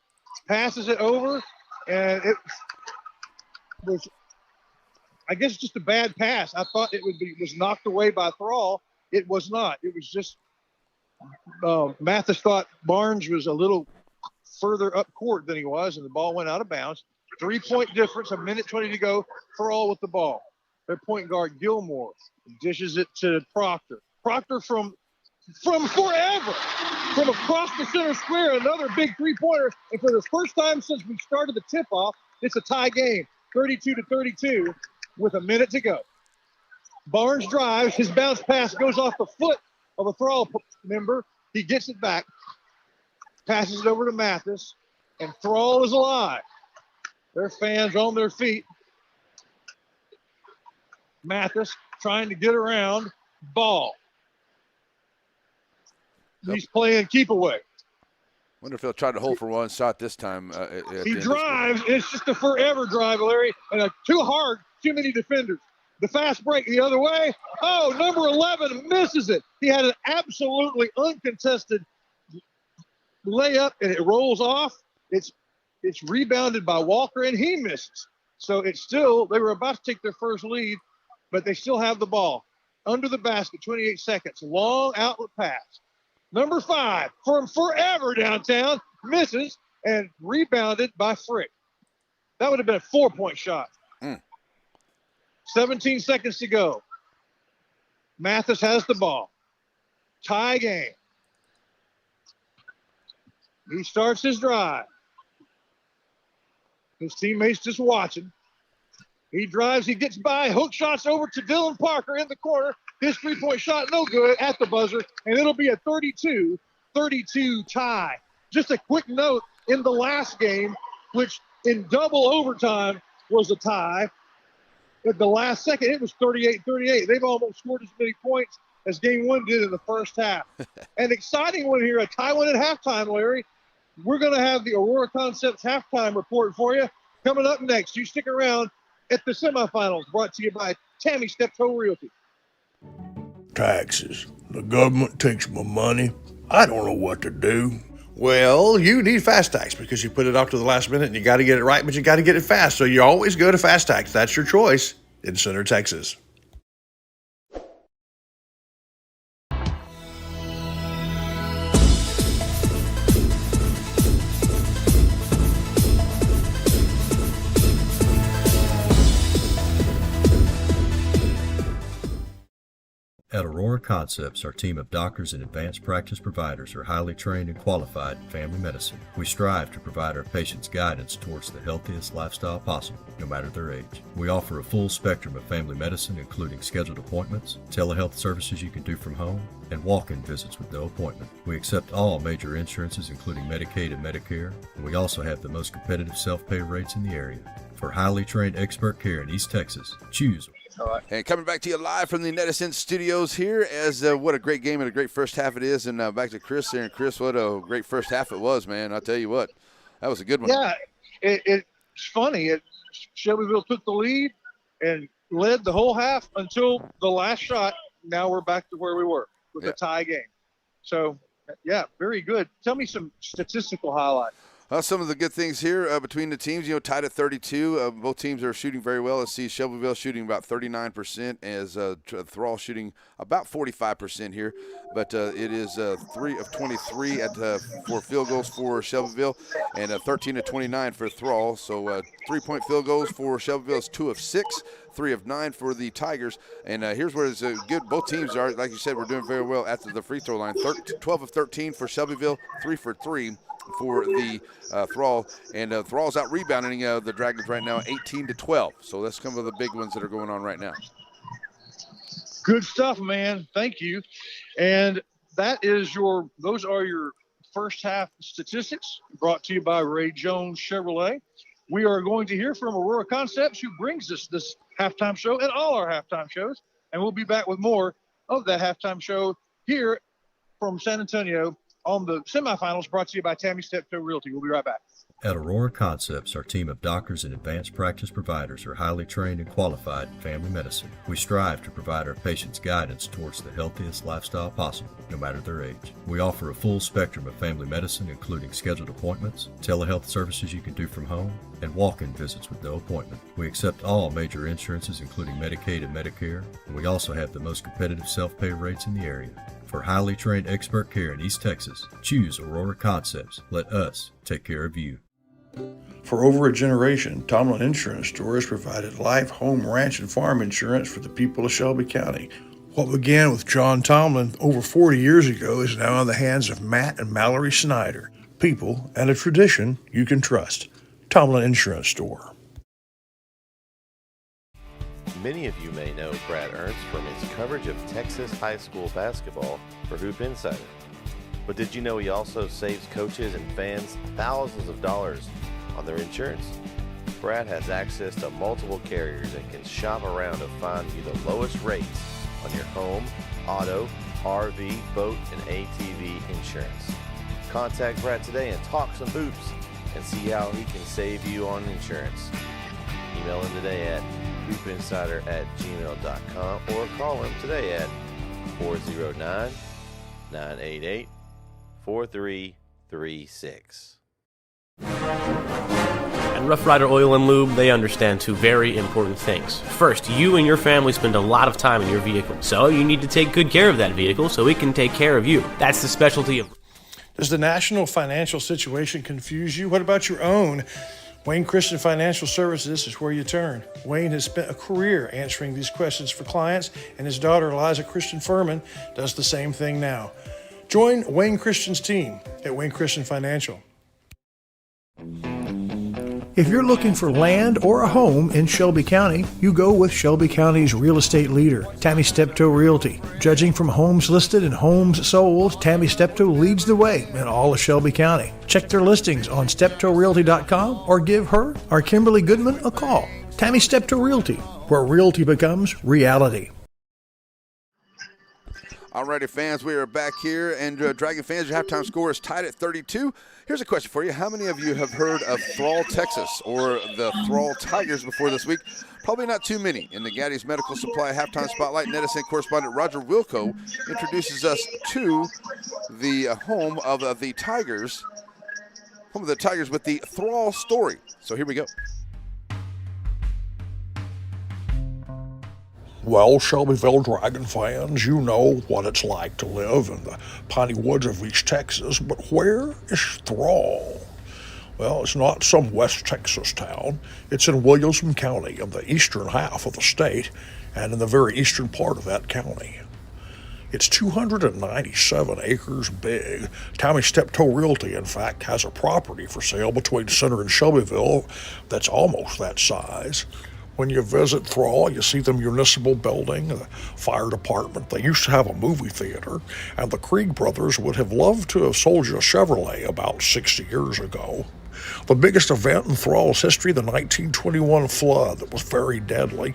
passes it over, and it was, I guess, just a bad pass. I thought it was knocked away by Thrall. It was not. It was just Mathis thought Barnes was a little further up court than he was, and the ball went out of bounds. 3-point difference, 1:20 to go. Thrall with the ball. Their point guard, Gilmore, dishes it to Proctor. Proctor from forever, from across the center square, another big three-pointer. And for the first time since we started the tip-off, it's a tie game, 32-32, with 1 minute to go. Barnes drives. His bounce pass goes off the foot of a Thrall member. He gets it back, passes it over to Mathis, and Thrall is alive. Their fans on their feet. Mathis trying to get around. Ball. He's playing keep away. Wonder if he'll try to hold for one shot this time. He drives. It's just a forever drive, Larry, and too hard, too many defenders. The fast break the other way. Oh, number 11 misses it. He had an absolutely uncontested layup, and it rolls off. It's rebounded by Walker, and he misses. So it's still, they were about to take their first lead, but they still have the ball. Under the basket, 28 seconds. Long outlet pass. Number 5 from forever downtown, misses, and rebounded by Frick. That would have been a 4-point shot. 17 seconds to go. Mathis has the ball. Tie game. He starts his drive. His teammates just watching. He drives, he gets by, hook shots over to Dylan Parker in the corner. His 3-point shot, no good at the buzzer, and it'll be a 32-32 tie. Just a quick note, in the last game, which in double overtime was a tie, at the last second, it was 38-38. They've almost scored as many points as game one did in the first half. An exciting one here, a tie one at halftime, Larry. We're going to have the Aurora Concepts halftime report for you coming up next. You stick around at the semifinals, brought to you by Tammy Steptoe Realty. Taxes. The government takes my money. I don't know what to do. Well, you need Fast Tax because you put it off to the last minute and you got to get it right, but you got to get it fast. So you always go to Fast Tax. That's your choice in Center, Texas. At Aurora Concepts, our team of doctors and advanced practice providers are highly trained and qualified in family medicine. We strive to provide our patients guidance towards the healthiest lifestyle possible, no matter their age. We offer a full spectrum of family medicine, including scheduled appointments, telehealth services you can do from home, and walk-in visits with no appointment. We accept all major insurances, including Medicaid and Medicare, and we also have the most competitive self-pay rates in the area. For highly trained expert care in East Texas, choose. And coming back to you live from the Netison Studios here, as what a great game and a great first half it is. And back to Chris there. And Chris, what a great first half it was, man. I'll tell you what, that was a good one. Yeah, it's funny. Shelbyville took the lead and led the whole half until the last shot. Now we're back to where we were with a tie game. So Yeah, very good. Tell me some statistical highlights. Some of the good things here between the teams, tied at 32. Both teams are shooting very well. Let's see, Shelbyville shooting about 39%, as Thrall shooting about 45% here. But it is 3 of 23 for field goals for Shelbyville, and 13 of 29 for Thrall. So 3-point field goals for Shelbyville is 2 of 6. 3 of 9 for the Tigers. And here's where it's good. Both teams are, like you said, we're doing very well after the free throw line. 12 of 13 for Shelbyville, 3 for 3 for the Thrall. And Thrall's out rebounding the Dragons right now, 18-12. So that's some of the big ones that are going on right now. Good stuff, man. Thank you. And those are your first half statistics brought to you by Ray Jones Chevrolet. We are going to hear from Aurora Concepts, who brings us this halftime show and all our halftime shows. And we'll be back with more of that halftime show here from San Antonio on the semifinals, brought to you by Tammy Steptoe Realty. We'll be right back. At Aurora Concepts, our team of doctors and advanced practice providers are highly trained and qualified in family medicine. We strive to provide our patients guidance towards the healthiest lifestyle possible, no matter their age. We offer a full spectrum of family medicine, including scheduled appointments, telehealth services you can do from home, and walk-in visits with no appointment. We accept all major insurances, including Medicaid and Medicare, and we also have the most competitive self-pay rates in the area. For highly trained expert care in East Texas, choose Aurora Concepts. Let us take care of you. For over a generation, Tomlin Insurance Store has provided life, home, ranch, and farm insurance for the people of Shelby County. What began with John Tomlin over 40 years ago is now in the hands of Matt and Mallory Snyder. People and a tradition you can trust. Tomlin Insurance Store. Many of you may know Brad Ernst from his coverage of Texas high school basketball for Hoop Insider. But did you know he also saves coaches and fans thousands of dollars on their insurance? Brad has access to multiple carriers and can shop around to find you the lowest rates on your home, auto, RV, boat, and ATV insurance. Contact Brad today and talk some hoops and see how he can save you on insurance. Email him today at hoopinsider@gmail.com or call him today at 409-988-4336. At Rough Rider Oil and Lube, they understand two very important things. First, you and your family spend a lot of time in your vehicle, so you need to take good care of that vehicle so it can take care of you. That's the specialty of... Does the national financial situation confuse you? What about your own? Wayne Christian Financial Services is where you turn. Wayne has spent a career answering these questions for clients, and his daughter, Eliza Christian Furman, does the same thing now. Join Wayne Christian's team at Wayne Christian Financial. If you're looking for land or a home in Shelby County, you go with Shelby County's real estate leader, Tammy Steptoe Realty. Judging from homes listed and homes sold, Tammy Steptoe leads the way in all of Shelby County. Check their listings on steptoerealty.com or give her or Kimberly Goodman a call. Tammy Steptoe Realty, where realty becomes reality. Alrighty, fans, we are back here, and Dragon fans, your halftime score is tied at 32. Here's a question for you. How many of you have heard of Thrall, Texas, or the Thrall Tigers before this week? Probably not too many. In the Gaddy's Medical Supply Halftime Spotlight, Edison correspondent Roger Wilco introduces us to the home of the Tigers, with the Thrall story. So here we go. Well, Shelbyville Dragon fans, you know what it's like to live in the piney woods of East Texas, but where is Thrall? Well, it's not some West Texas town. It's in Williamson County, in the eastern half of the state, and in the very eastern part of that county. It's 297 acres big. Tammy Steptoe Realty, in fact, has a property for sale between Center and Shelbyville that's almost that size. When you visit Thrall, you see the municipal building, the fire department. They used to have a movie theater, and the Krieg brothers would have loved to have sold you a Chevrolet about 60 years ago. The biggest event in Thrall's history, the 1921 flood that was very deadly.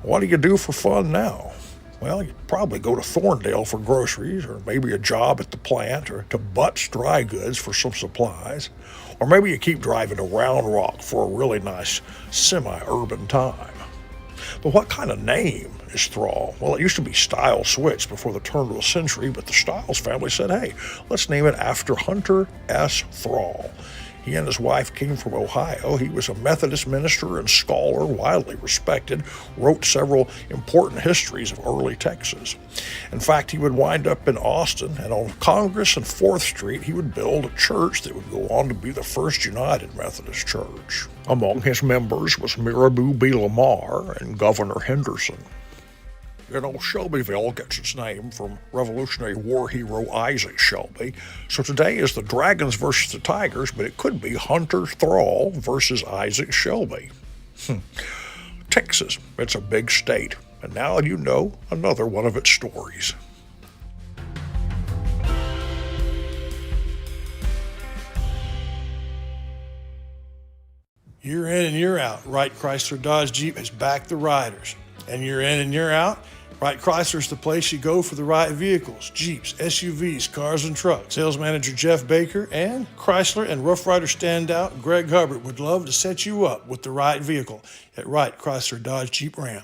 What do you do for fun now? Well, you'd probably go to Thorndale for groceries, or maybe a job at the plant, or to Butt's Dry Goods for some supplies. Or maybe you keep driving to Round Rock for a really nice semi-urban time. But what kind of name is Thrall? Well, it used to be Style Switch before the turn of the century, but the Stiles family said, hey, let's name it after Hunter S. Thrall. He and his wife came from Ohio. He was a Methodist minister and scholar, widely respected, wrote several important histories of early Texas. In fact, he would wind up in Austin, and on Congress and 4th Street, he would build a church that would go on to be the first United Methodist Church. Among his members was Mirabeau B. Lamar and Governor Henderson. You know, Shelbyville gets its name from Revolutionary War hero Isaac Shelby. So today is the Dragons versus the Tigers, but it could be Hunter Thrall versus Isaac Shelby. Texas, it's a big state, and now you know another one of its stories. Year in and year out, Wright Chrysler Dodge Jeep has backed the riders. And year in and year out, Wright Chrysler's the place you go for the right vehicles, Jeeps, SUVs, cars, and trucks. Sales manager Jeff Baker and Chrysler and Rough Rider standout Greg Hubbard would love to set you up with the right vehicle at Wright Chrysler Dodge Jeep Ram.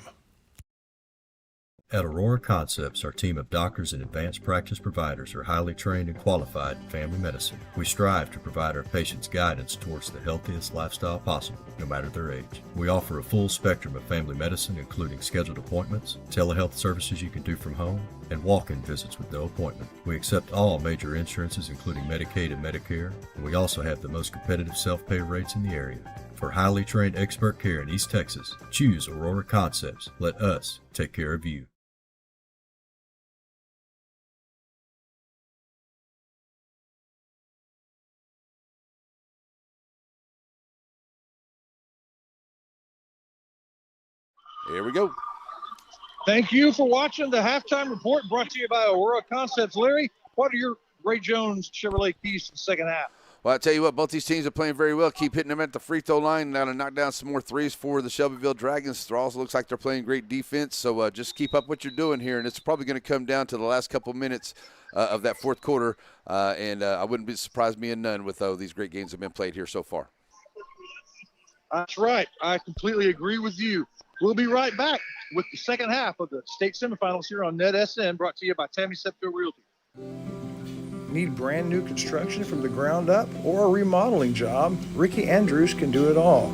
At Aurora Concepts, our team of doctors and advanced practice providers are highly trained and qualified in family medicine. We strive to provide our patients guidance towards the healthiest lifestyle possible, no matter their age. We offer a full spectrum of family medicine, including scheduled appointments, telehealth services you can do from home, and walk-in visits with no appointment. We accept all major insurances, including Medicaid and Medicare, and we also have the most competitive self-pay rates in the area. For highly trained expert care in East Texas, choose Aurora Concepts. Let us take care of you. Here we go. Thank you for watching the halftime report brought to you by Aurora Concepts. Larry, what are your Ray Jones Chevrolet keys to the second half? Well, I tell you what, both these teams are playing very well. Keep hitting them at the free throw line. Now to knock down some more threes for the Shelbyville Dragons. Thralls looks like they're playing great defense, so just keep up what you're doing here. And it's probably going to come down to the last couple minutes of that fourth quarter, and I wouldn't be surprised me and none with these great games that have been played here so far. That's right. I completely agree with you. We'll be right back with the second half of the state semifinals here on NetSN, brought to you by Tammy Septo Realty. Need brand new construction from the ground up or a remodeling job? Ricky Andrews can do it all.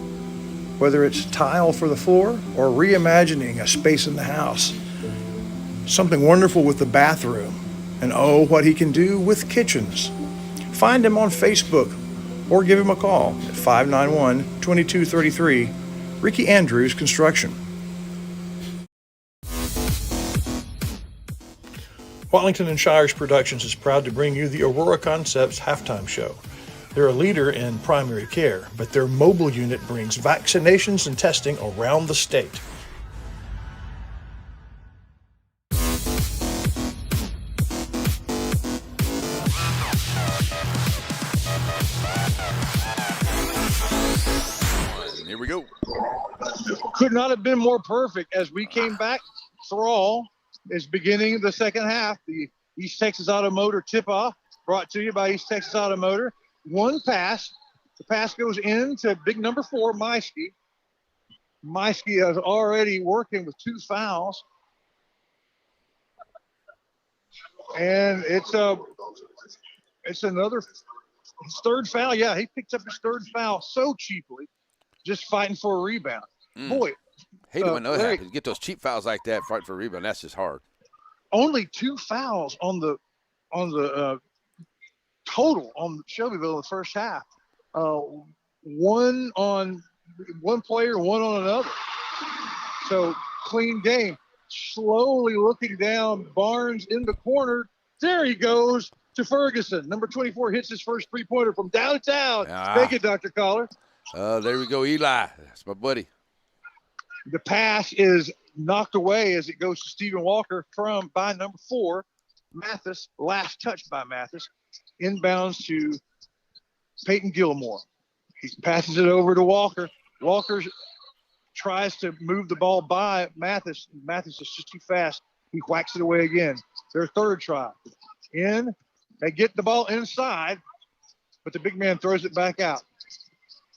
Whether it's tile for the floor or reimagining a space in the house. Something wonderful with the bathroom. And oh, what he can do with kitchens. Find him on Facebook or give him a call at 591-2233. Ricky Andrews Construction. Watlington and Shires Productions is proud to bring you the Aurora Concepts halftime show. They're a leader in primary care, but their mobile unit brings vaccinations and testing around the state. Here we go. Could not have been more perfect as we came back. Thrall is beginning the second half. The East Texas Automotor tip-off brought to you by East Texas Automotor. One pass. The pass goes into big number 4, Meiske. Meiske is already working with 2 fouls. And it's another his third foul. Yeah, he picked up his third foul so cheaply, just fighting for a rebound. Boy, hate it when that happens. You get those cheap fouls like that, fighting for a rebound. That's just hard. Only 2 fouls on the total on Shelbyville in the first half. One on one player, one on another. So clean game. Slowly looking down, Barnes in the corner. There he goes to Ferguson. Number 24 hits his first three-pointer from downtown. Thank you, Dr. Collar. There we go, Eli. That's my buddy. The pass is knocked away as it goes to Stephen Walker by number 4, Mathis. Last touch by Mathis. Inbounds to Peyton Gilmore. He passes it over to Walker. Walker tries to move the ball by Mathis. Mathis is just too fast. He whacks it away again. Their third try. They get the ball inside, but the big man throws it back out.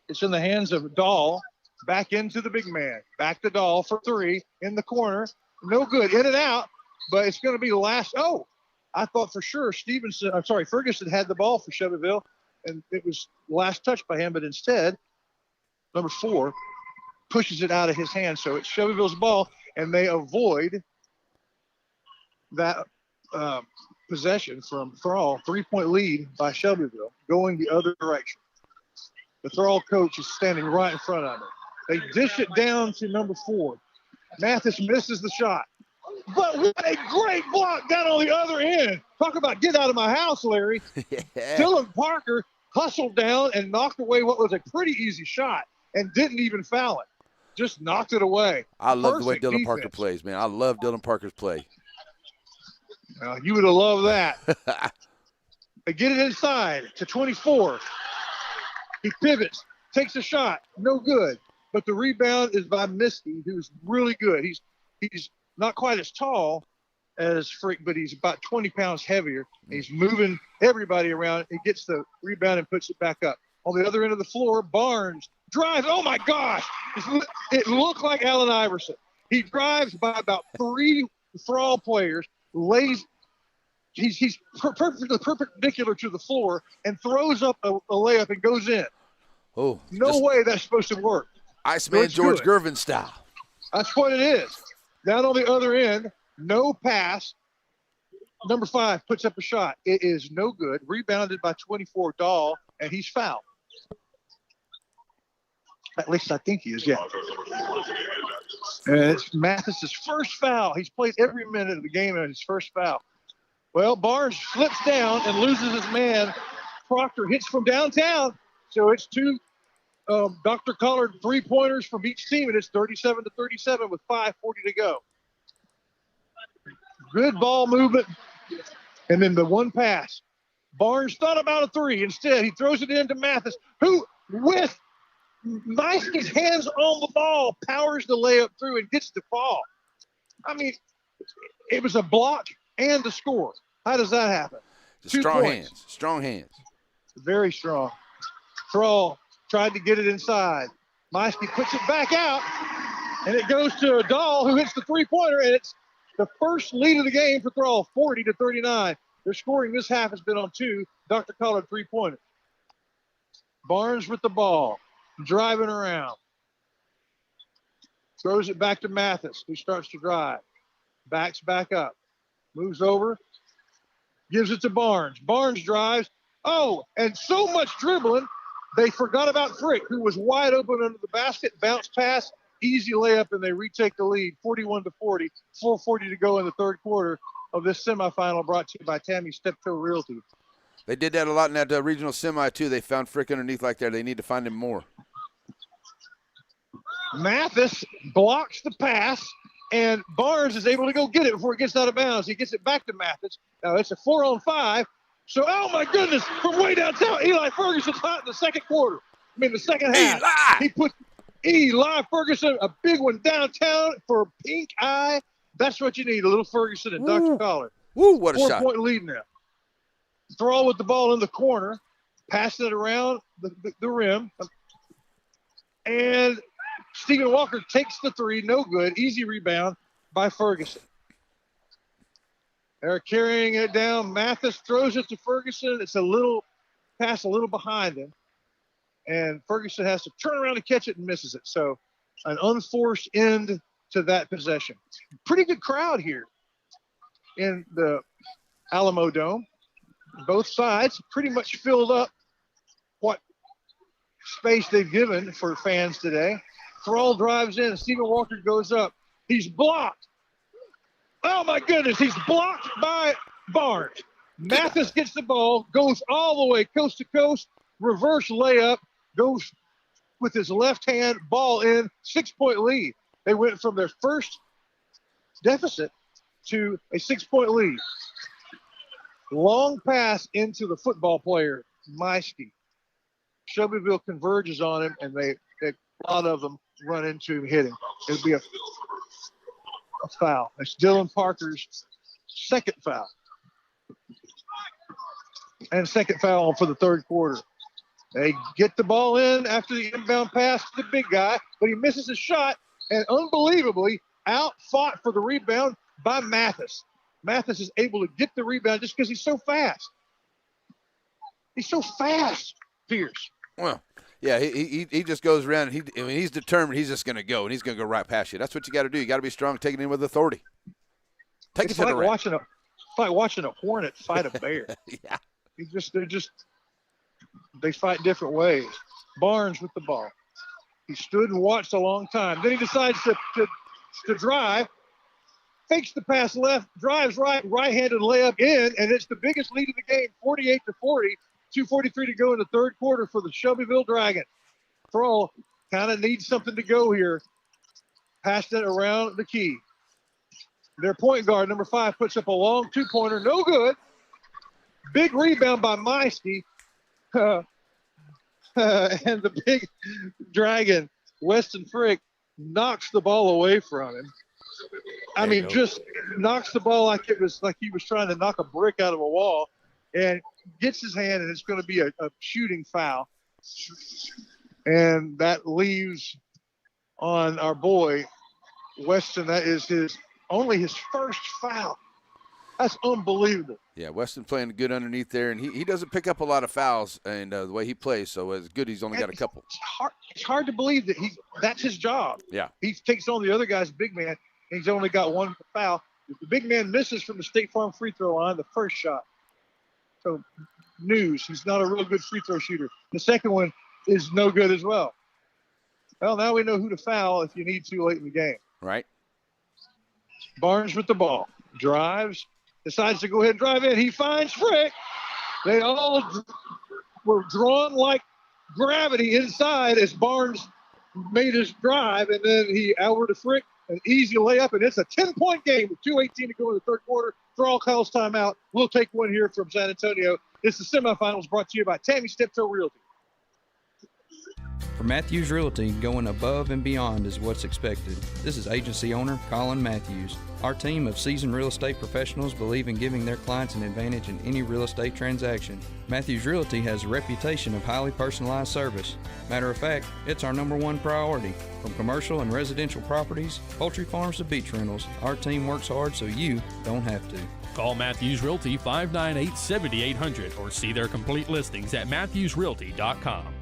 It's in the hands of Dahl. back into the big man. Back to Dahl for three in the corner. No good. In and out, but it's going to be the last. Oh, I thought for sure Ferguson had the ball for Shelbyville, and it was the last touch by him, but instead, number 4 pushes it out of his hand. So it's Shelbyville's ball, and they avoid that possession from Thrall. 3-point lead by Shelbyville going the other direction. The Thrall coach is standing right in front of him. They dish it down to number 4. Mathis misses the shot. But what a great block down on the other end. Talk about get out of my house, Larry. Yeah. Dylan Parker hustled down and knocked away what was a pretty easy shot and didn't even foul it. Just knocked it away. I love the way Perfect Dylan Parker defense. plays, man. I love Dylan Parker's play. You would have loved that. They get it inside to 24. He pivots, takes a shot, no good. But the rebound is by Misty, who's really good. He's not quite as tall as Frick, but he's about 20 pounds heavier. He's moving everybody around. He gets the rebound and puts it back up. On the other end of the floor, Barnes drives. Oh, my gosh. It looked like Allen Iverson. He drives by about 3 Thrall players, he's perfectly perpendicular to the floor, and throws up a layup and goes in. Oh, no way that's supposed to work. Iceman George Gervin style. That's what it is. Down on the other end, no pass. Number 5 puts up a shot. It is no good. Rebounded by 24 Dahl, and he's fouled. At least I think he is, yeah. And it's Mathis's first foul. He's played every minute of the game and his first foul. Well, Barnes slips down and loses his man. Proctor hits from downtown. So it's 2 Dr. Collard 3-pointers from each team, and it's 37-37 with 5:40 to go. Good ball movement. And then the one pass. Barnes thought about a 3. Instead, he throws it into Mathis, who, with Meister's hands on the ball, powers the layup through and gets the ball. I mean, it was a block and a score. How does that happen? Strong hands. Strong hands. Very strong. Thrall tried to get it inside. Meister puts it back out, and it goes to Dahl, who hits the 3-pointer, and it's the first lead of the game for Thrall, 40-39. Their scoring this half has been on 2 Dr. Collard 3-pointers. Barnes with the ball, driving around. Throws it back to Mathis, who starts to drive. Backs back up. Moves over. Gives it to Barnes. Barnes drives. Oh, and so much dribbling, they forgot about Frick, who was wide open under the basket. Bounce pass, easy layup, and they retake the lead, 41-40. 4:40 to go in the third quarter of this semifinal, brought to you by Tammy Steptoe Realty. They did that a lot in that regional semi, too. They found Frick underneath like that. They need to find him more. Mathis blocks the pass, and Barnes is able to go get it before it gets out of bounds. He gets it back to Mathis. Now, it's a 4-on-5. So, oh, my goodness, from way downtown, Eli Ferguson's hot in the second quarter. The second half. Eli! He put Eli Ferguson, a big one downtown for pink eye. That's what you need, a little Ferguson and Dr. Collard. Woo, what a shot. 4-point lead now. Thrall with the ball in the corner, passing it around the rim. And Stephen Walker takes the 3, no good. Easy rebound by Ferguson. They're carrying it down. Mathis throws it to Ferguson. It's a little behind him. And Ferguson has to turn around to catch it and misses it. So an unforced end to that possession. Pretty good crowd here in the Alamo Dome. Both sides pretty much filled up what space they've given for fans today. Thrall drives in. Stephen Walker goes up. He's blocked. Oh, my goodness. He's blocked by Barnes. Mathis gets the ball, goes all the way coast to coast, reverse layup, goes with his left hand, ball in, 6-point lead. They went from their first deficit to a 6-point lead. Long pass into the football player, Meiske. Shelbyville converges on him, and a lot of them run into him, hit him. It'll be a foul. It's Dylan Parker's second foul. And second foul for the third quarter. They get the ball in after the inbound pass to the big guy, but he misses a shot and unbelievably out-fought for the rebound by Mathis. Mathis is able to get the rebound just because he's so fast. He's so fast, Pierce. Well, yeah, he just goes around, and he's determined he's just going to go, and he's going to go right past you. That's what you got to do. You got to be strong, take it in with authority. Take it to the rack. It's like watching a hornet fight a bear. Yeah. They fight different ways. Barnes with the ball. He stood and watched a long time. Then he decides to drive, fakes the pass left, drives right-handed layup in, and it's the biggest lead of the game, 48-40. 2:43 to go in the third quarter for the Shelbyville Dragons. Thrall kind of needs something to go here. Passed it around the key. Their point guard, number 5, puts up a long two-pointer. No good. Big rebound by Meisky. And the big Dragon, Weston Frick, knocks the ball away from him. I mean, just knocks the ball like he was trying to knock a brick out of a wall, and gets his hand, and it's going to be a shooting foul. And that leaves on our boy, Weston. That is only his first foul. That's unbelievable. Yeah, Weston playing good underneath there, and he doesn't pick up a lot of fouls, and the way he plays, so it's good he's only got a couple. It's hard to believe that that's his job. Yeah. He takes on the other guy's big man, and he's only got one foul. The big man misses from the State Farm free throw line the first shot. So, news, he's not a real good free throw shooter. The second one is no good as well. Well, now we know who to foul if you need to late in the game. Right. Barnes with the ball. Drives. Decides to go ahead and drive in. He finds Frick. They all were drawn like gravity inside as Barnes made his drive, and then he outward to Frick. An easy layup, and it's a 10-point game with 2:18 to go in the third quarter. Thrall calls timeout. We'll take one here from San Antonio. It's the semifinals brought to you by Tammy Steptoe Realty. For Matthews Realty, going above and beyond is what's expected. This is agency owner Colin Matthews. Our team of seasoned real estate professionals believe in giving their clients an advantage in any real estate transaction. Matthews Realty has a reputation of highly personalized service. Matter of fact, it's our #1 priority. From commercial and residential properties, poultry farms to beach rentals, our team works hard so you don't have to. Call Matthews Realty 598-7800 or see their complete listings at matthewsrealty.com.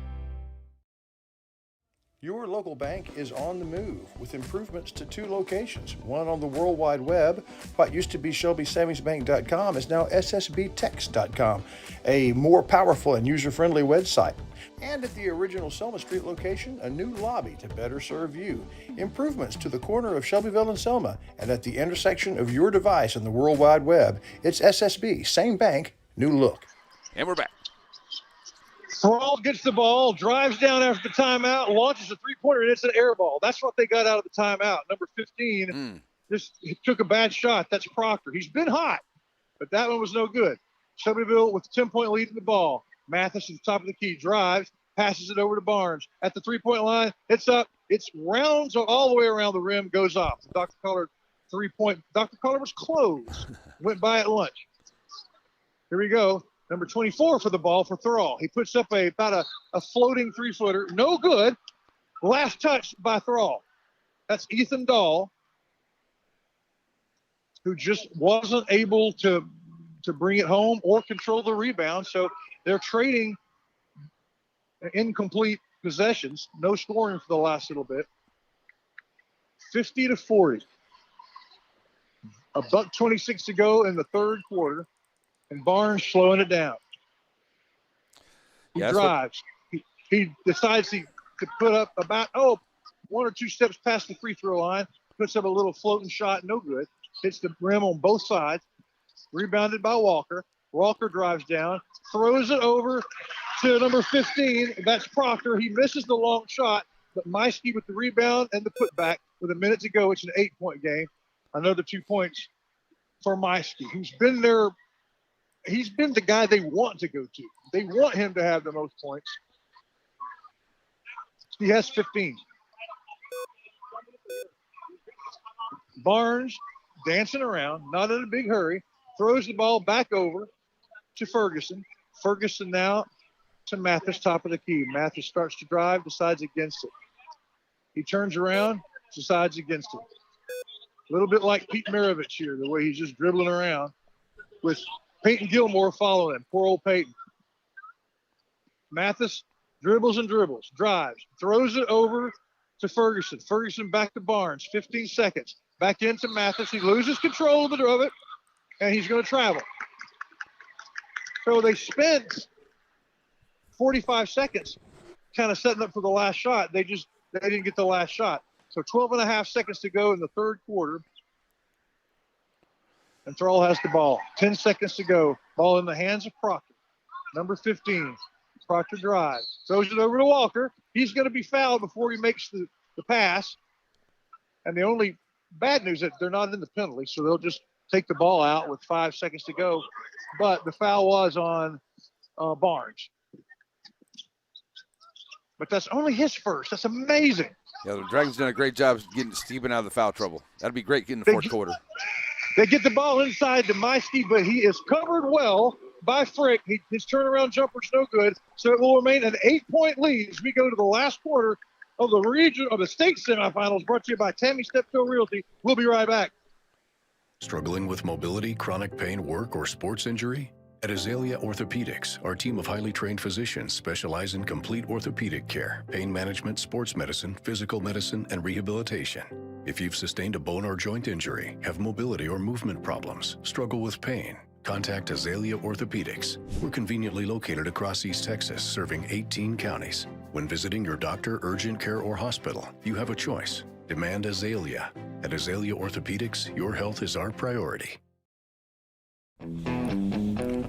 Your local bank is on the move with improvements to 2 locations. One on the World Wide Web. What used to be ShelbySavingsBank.com is now SSBTex.com, a more powerful and user-friendly website. And at the original Selma Street location, a new lobby to better serve you. Improvements to the corner of Shelbyville and Selma, and at the intersection of your device and the World Wide Web. It's SSB, same bank, new look. And we're back. Thrall gets the ball, drives down after the timeout, launches a three-pointer, and it's an air ball. That's what they got out of the timeout. Number 15 just took a bad shot. That's Proctor. He's been hot, but that one was no good. Shelbyville with a 10-point lead in the ball. Mathis at the top of the key, drives, passes it over to Barnes. At the three-point line, it's up. It's rounds all the way around the rim, goes off. Dr. Collar three-point. Dr. Collar was closed. Went by at lunch. Here we go. Number 24 for the ball for Thrall. He puts up about a floating three-footer. No good. Last touch by Thrall. That's Ethan Dahl, who just wasn't able to bring it home or control the rebound. So they're trading incomplete possessions. No scoring for the last little bit. 50-40. $1:26 to go in the third quarter. And Barnes slowing it down. He drives. He decides to put up about, 1 or 2 steps past the free throw line. Puts up a little floating shot, no good. Hits the rim on both sides. Rebounded by Walker. Walker drives down. Throws it over to number 15. That's Proctor. He misses the long shot. But Meisky with the rebound and the putback. With a minute to go, it's an 8-point game. Another 2 points for Meisky, who's been there. He's been the guy they want to go to. They want him to have the most points. He has 15. Barnes dancing around, not in a big hurry, throws the ball back over to Ferguson. Ferguson now to Mathis, top of the key. Mathis starts to drive, decides against it. He turns around, decides against it. A little bit like Pete Maravich here, the way he's just dribbling around with Peyton Gilmore following him. Poor old Peyton. Mathis dribbles and dribbles, drives, throws it over to Ferguson. Ferguson back to Barnes, 15 seconds. Back into Mathis. He loses control of it, and he's going to travel. So they spent 45 seconds kind of setting up for the last shot. They didn't get the last shot. So 12 and a half seconds to go in the third quarter. And Thrall has the ball. 10 seconds to go. Ball in the hands of Proctor. Number 15. Proctor drives. Throws it over to Walker. He's going to be fouled before he makes the pass. And the only bad news is that they're not in the penalty, so they'll just take the ball out with 5 seconds to go. But the foul was on Barnes. But that's only his first. That's amazing. Yeah, the Dragons done a great job keeping out of the foul trouble. That'd be great in the fourth quarter. They get the ball inside to Maisky, but he is covered well by Frick. His turnaround jumper's no good, so it will remain an 8-point lead as we go to the last quarter of the state semifinals, brought to you by Tammy Steptoe Realty. We'll be right back. Struggling with mobility, chronic pain, work, or sports injury? At Azalea Orthopedics, our team of highly trained physicians specialize in complete orthopedic care, pain management, sports medicine, physical medicine, and rehabilitation. If you've sustained a bone or joint injury, have mobility or movement problems, struggle with pain, contact Azalea Orthopedics. We're conveniently located across East Texas, serving 18 counties. When visiting your doctor, urgent care, or hospital, you have a choice. Demand Azalea. At Azalea Orthopedics, your health is our priority.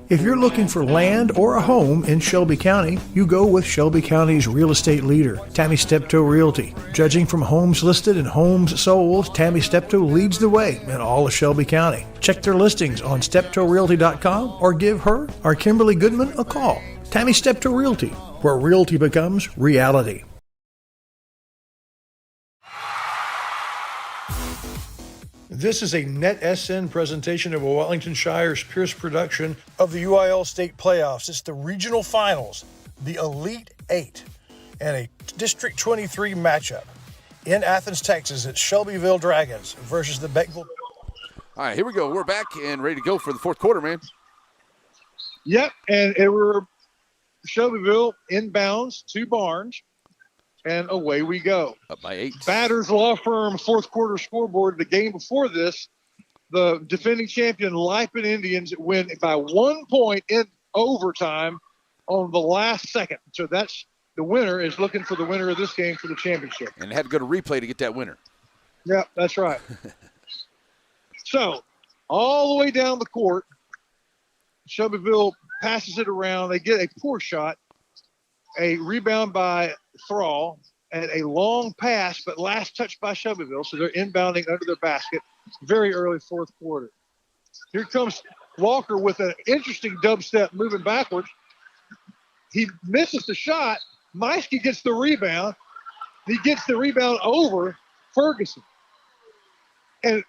If you're looking for land or a home in Shelby County, you go with Shelby County's real estate leader, Tammy Steptoe Realty. Judging from homes listed and homes sold, Tammy Steptoe leads the way in all of Shelby County. Check their listings on steptoerealty.com or give her or Kimberly Goodman a call. Tammy Steptoe Realty, where realty becomes reality. This is a NetSN presentation of a Wellington Shire's Pierce production of the UIL State Playoffs. It's the regional finals, the Elite Eight, and a District 23 matchup. In Athens, Texas, it's Shelbyville Dragons versus the Beckville. All right, here we go. We're back and ready to go for the fourth quarter, man. Yep, and we're Shelbyville inbounds to Barnes. And away we go. Up by 8. Batters Law Firm fourth quarter scoreboard. The game before this, the defending champion Lipan Indians win by 1 point in overtime on the last second. So that's the winner is looking for the winner of this game for the championship. And had to go to replay to get that winner. Yeah, that's right. So all the way down the court, Shelbyville passes it around. They get a poor shot. A rebound by Thrall and a long pass, but last touch by Shelbyville. So they're inbounding under their basket very early fourth quarter. Here comes Walker with an interesting dubstep moving backwards. He misses the shot. Maisky gets the rebound. He gets the rebound over Ferguson. And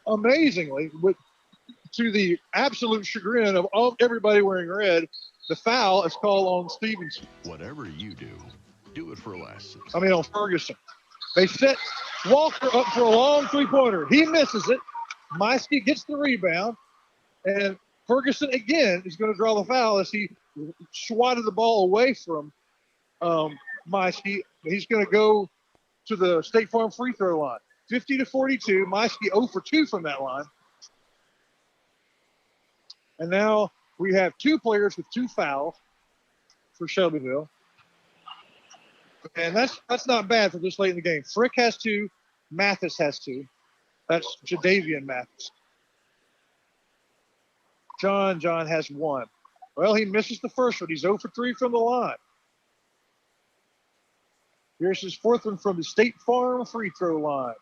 amazingly, to the absolute chagrin of everybody wearing red, the foul is called on Stevenson. Whatever you do it for less. On Ferguson. They set Walker up for a long three-pointer. He misses it. Maisky gets the rebound. And Ferguson, again, is going to draw the foul as he swatted the ball away from Maisky. He's going to go to the State Farm free throw line. 50-42. Maisky 0 for 2 from that line. And now we have 2 players with 2 fouls for Shelbyville. And that's not bad for this late in the game. Frick has 2. Mathis has 2. That's Jadavian Mathis. John has 1. Well, he misses the first one. He's 0 for 3 from the line. Here's his fourth one from the State Farm free throw line.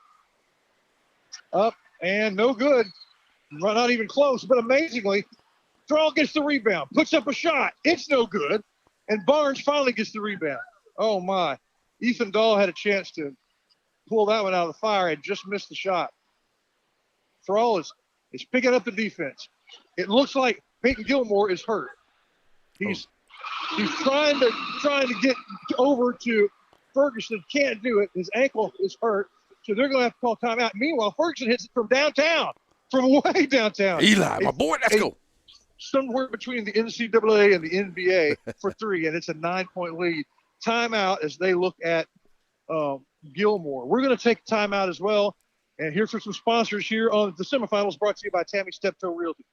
Up and no good. Not even close, but amazingly, Thrall gets the rebound, puts up a shot. It's no good. And Barnes finally gets the rebound. Oh, my. Ethan Dahl had a chance to pull that one out of the fire and just missed the shot. Thrall is picking up the defense. It looks like Peyton Gilmore is hurt. He's He's trying to get over to Ferguson. Can't do it. His ankle is hurt, so they're going to have to call timeout. Meanwhile, Ferguson hits it from downtown, from way downtown. Eli, my boy, let's go. Somewhere between the NCAA and the NBA for 3, and it's a 9-point lead. Timeout as they look at Gilmore. We're going to take a timeout as well and hear from some sponsors here on the semifinals, brought to you by Tammy Steptoe Realty.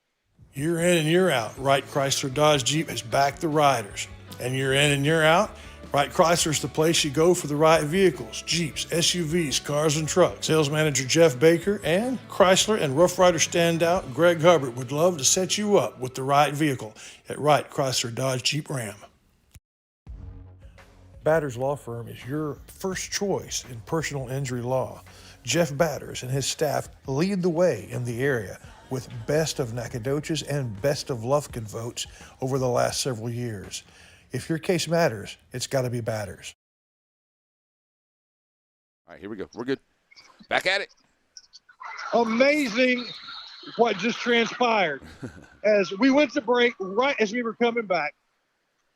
Year in and year out, Wright Chrysler Dodge Jeep has backed the riders. And year in and year out, Wright Chrysler is the place you go for the right vehicles, Jeeps, SUVs, cars, and trucks. Sales manager Jeff Baker and Chrysler and Rough Rider standout Greg Hubbard would love to set you up with the right vehicle at Wright Chrysler Dodge Jeep Ram. Batters Law Firm is your first choice in personal injury law. Jeff Batters and his staff lead the way in the area with Best of Nacogdoches and Best of Lufkin votes over the last several years. If your case matters, it's got to be Batters. All right, here we go. We're good. Back at it. Amazing what just transpired. As we went to break, right as we were coming back,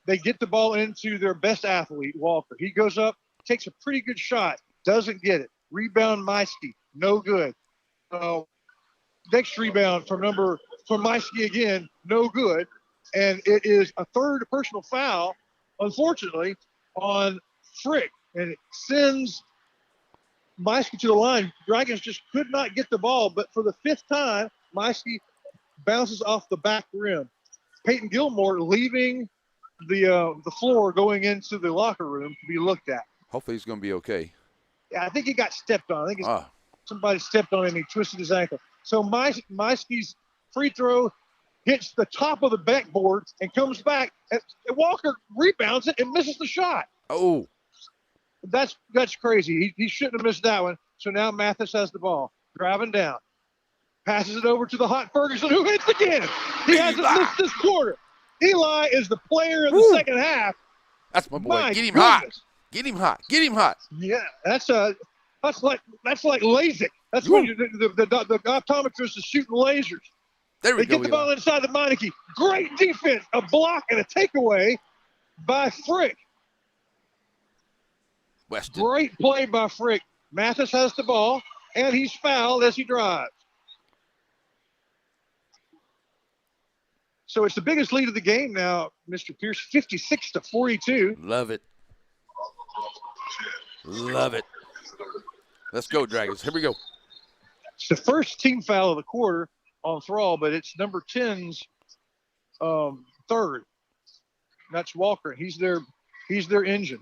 they get the ball into their best athlete, Walker. He goes up, takes a pretty good shot, doesn't get it. Rebound, Meiske, no good. Next rebound from Meiske again, no good. And it is a third personal foul, unfortunately, on Frick. And it sends Meiske to the line. Dragons just could not get the ball, but for the 5th time, Meiske bounces off the back rim. Peyton Gilmore leaving the floor, going into the locker room to be looked at. Hopefully he's going to be okay. Yeah, I think he got stepped on. I think somebody stepped on him. He twisted his ankle. So Meiske's free throw hits the top of the backboard and comes back. And Walker rebounds it and misses the shot. Oh. That's crazy. He shouldn't have missed that one. So now Mathis has the ball. Driving down. Passes it over to the hot Ferguson, who hits again. He hasn't missed this quarter. Eli is the player of the second half. That's my boy. Get him hot. Get him hot. Get him hot. Yeah, that's like LASIK. That's when the optometrist is shooting lasers. There we go. They get the Eli. ball inside the Meineke. Great defense, a block and a takeaway by Frick. Weston. Great play by Frick. Mathis has the ball, and he's fouled as he drives. So it's the biggest lead of the game now, Mr. Pierce, 56-42. Love it. Love it. Let's go, Dragons. Here we go. It's the first team foul of the quarter on Thrall, but it's number 10's third. That's Walker. He's their engine.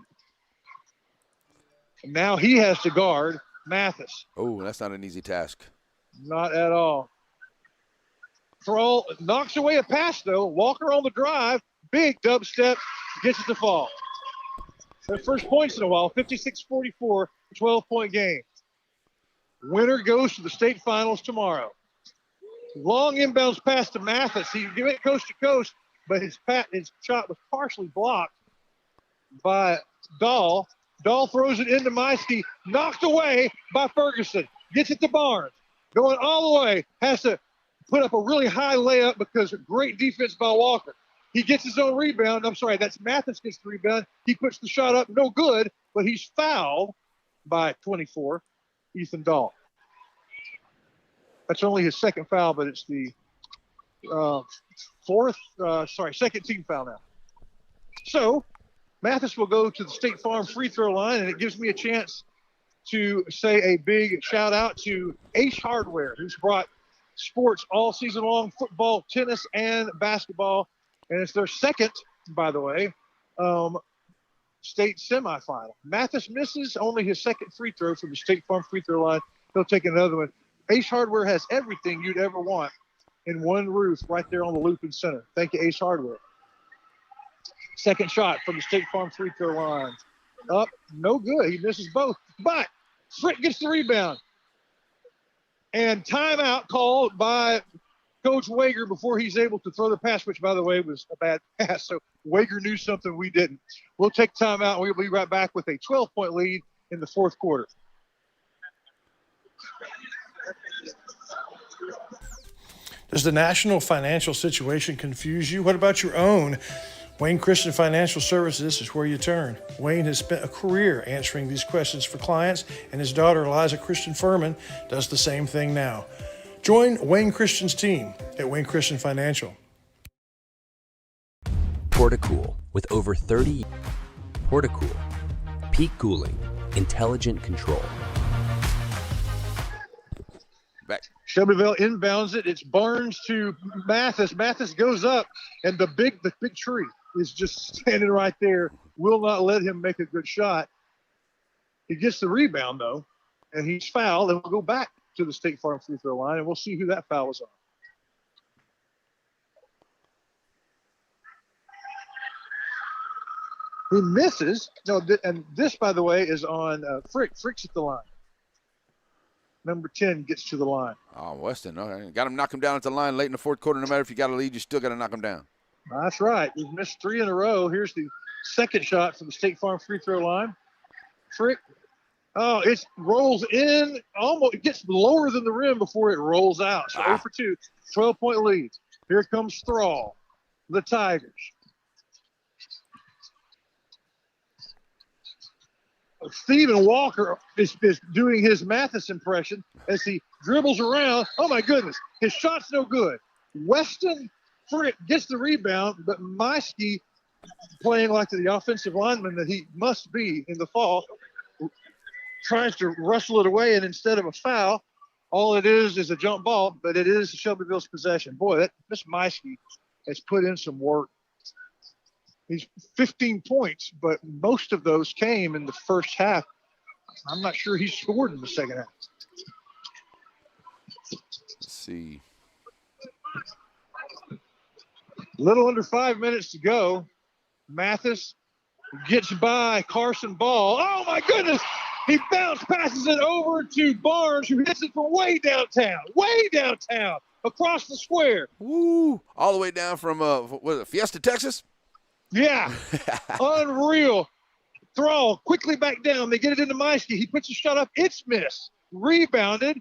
And now he has to guard Mathis. Oh, that's not an easy task. Not at all. Thrall knocks away a pass, though. Walker on the drive. Big dubstep. Gets it to fall. Their first points in a while. 56-44. 12-point game. Winner goes to the state finals tomorrow. Long inbounds pass to Mathis. He went coast to coast, but his shot was partially blocked by Dahl. Dahl throws it into Meiske. Knocked away by Ferguson. Gets it to Barnes. Going all the way. Has to put up a really high layup because of great defense by Walker. He gets his own rebound. I'm sorry, that's Mathis gets the rebound. He puts the shot up, no good, but he's fouled by 24, Ethan Dahl. That's only his second foul, but it's the second team foul now. So Mathis will go to the State Farm free throw line, and it gives me a chance to say a big shout out to Ace Hardware, who's brought sports all season long, football, tennis, and basketball. And it's their second, by the way, state semifinal. Mathis misses only his second free throw from the State Farm free throw line. He'll take another one. Ace Hardware has everything you'd ever want in one roof right there on the Loop and Center. Thank you, Ace Hardware. Second shot from the State Farm free throw line. Up, no good. He misses both. But Frick gets the rebound. And timeout called by Coach Wager before he's able to throw the pass, which, by the way, was a bad pass. So Wager knew something we didn't. We'll take timeout, and we'll be right back with a 12-point lead in the fourth quarter. Does the national financial situation confuse you? What about your own? Wayne Christian Financial Services is where you turn. Wayne has spent a career answering these questions for clients, and his daughter, Eliza Christian Furman, does the same thing now. Join Wayne Christian's team at Wayne Christian Financial. Portacool, with over 30 Portacool, peak cooling, intelligent control. Back. Shelbyville inbounds it. It's Barnes to Mathis. Mathis goes up, and the big tree is just standing right there. Will not let him make a good shot. He gets the rebound, though, and he's fouled, and we'll go back to the State Farm free throw line, and we'll see who that foul was on. He misses. No, and this, by the way, is on Frick. Frick's at the line. Number 10 gets to the line. Oh, Weston. Okay. Got him, knock him down at the line late in the fourth quarter. No matter if you got a lead, you still got to knock him down. That's right. We've missed 3 in a row. Here's the second shot from the State Farm free throw line. Frick. Oh, it rolls in. Almost. It gets lower than the rim before it rolls out. So 0 for 2. 12-point lead. Here comes Thrall. The Tigers. Stephen Walker is doing his Mathis impression as he dribbles around. Oh, my goodness. His shot's no good. Weston Frick gets the rebound, but Meiske, playing like the offensive lineman that he must be in the fall, tries to wrestle it away, and instead of a foul, all it is a jump ball, but it is Shelbyville's possession. Boy, Miss Meiske has put in some work. He's 15 points, but most of those came in the first half. I'm not sure he scored in the second half. Let's see. Little under 5 minutes to go. Mathis gets by Carson Ball. Oh, my goodness. He passes it over to Barnes, who hits it from way downtown, across the square. Woo! All the way down from, what is it, Fiesta, Texas? Yeah, unreal. Thrall quickly back down. They get it into Meiske. He puts a shot up. It's missed. Rebounded.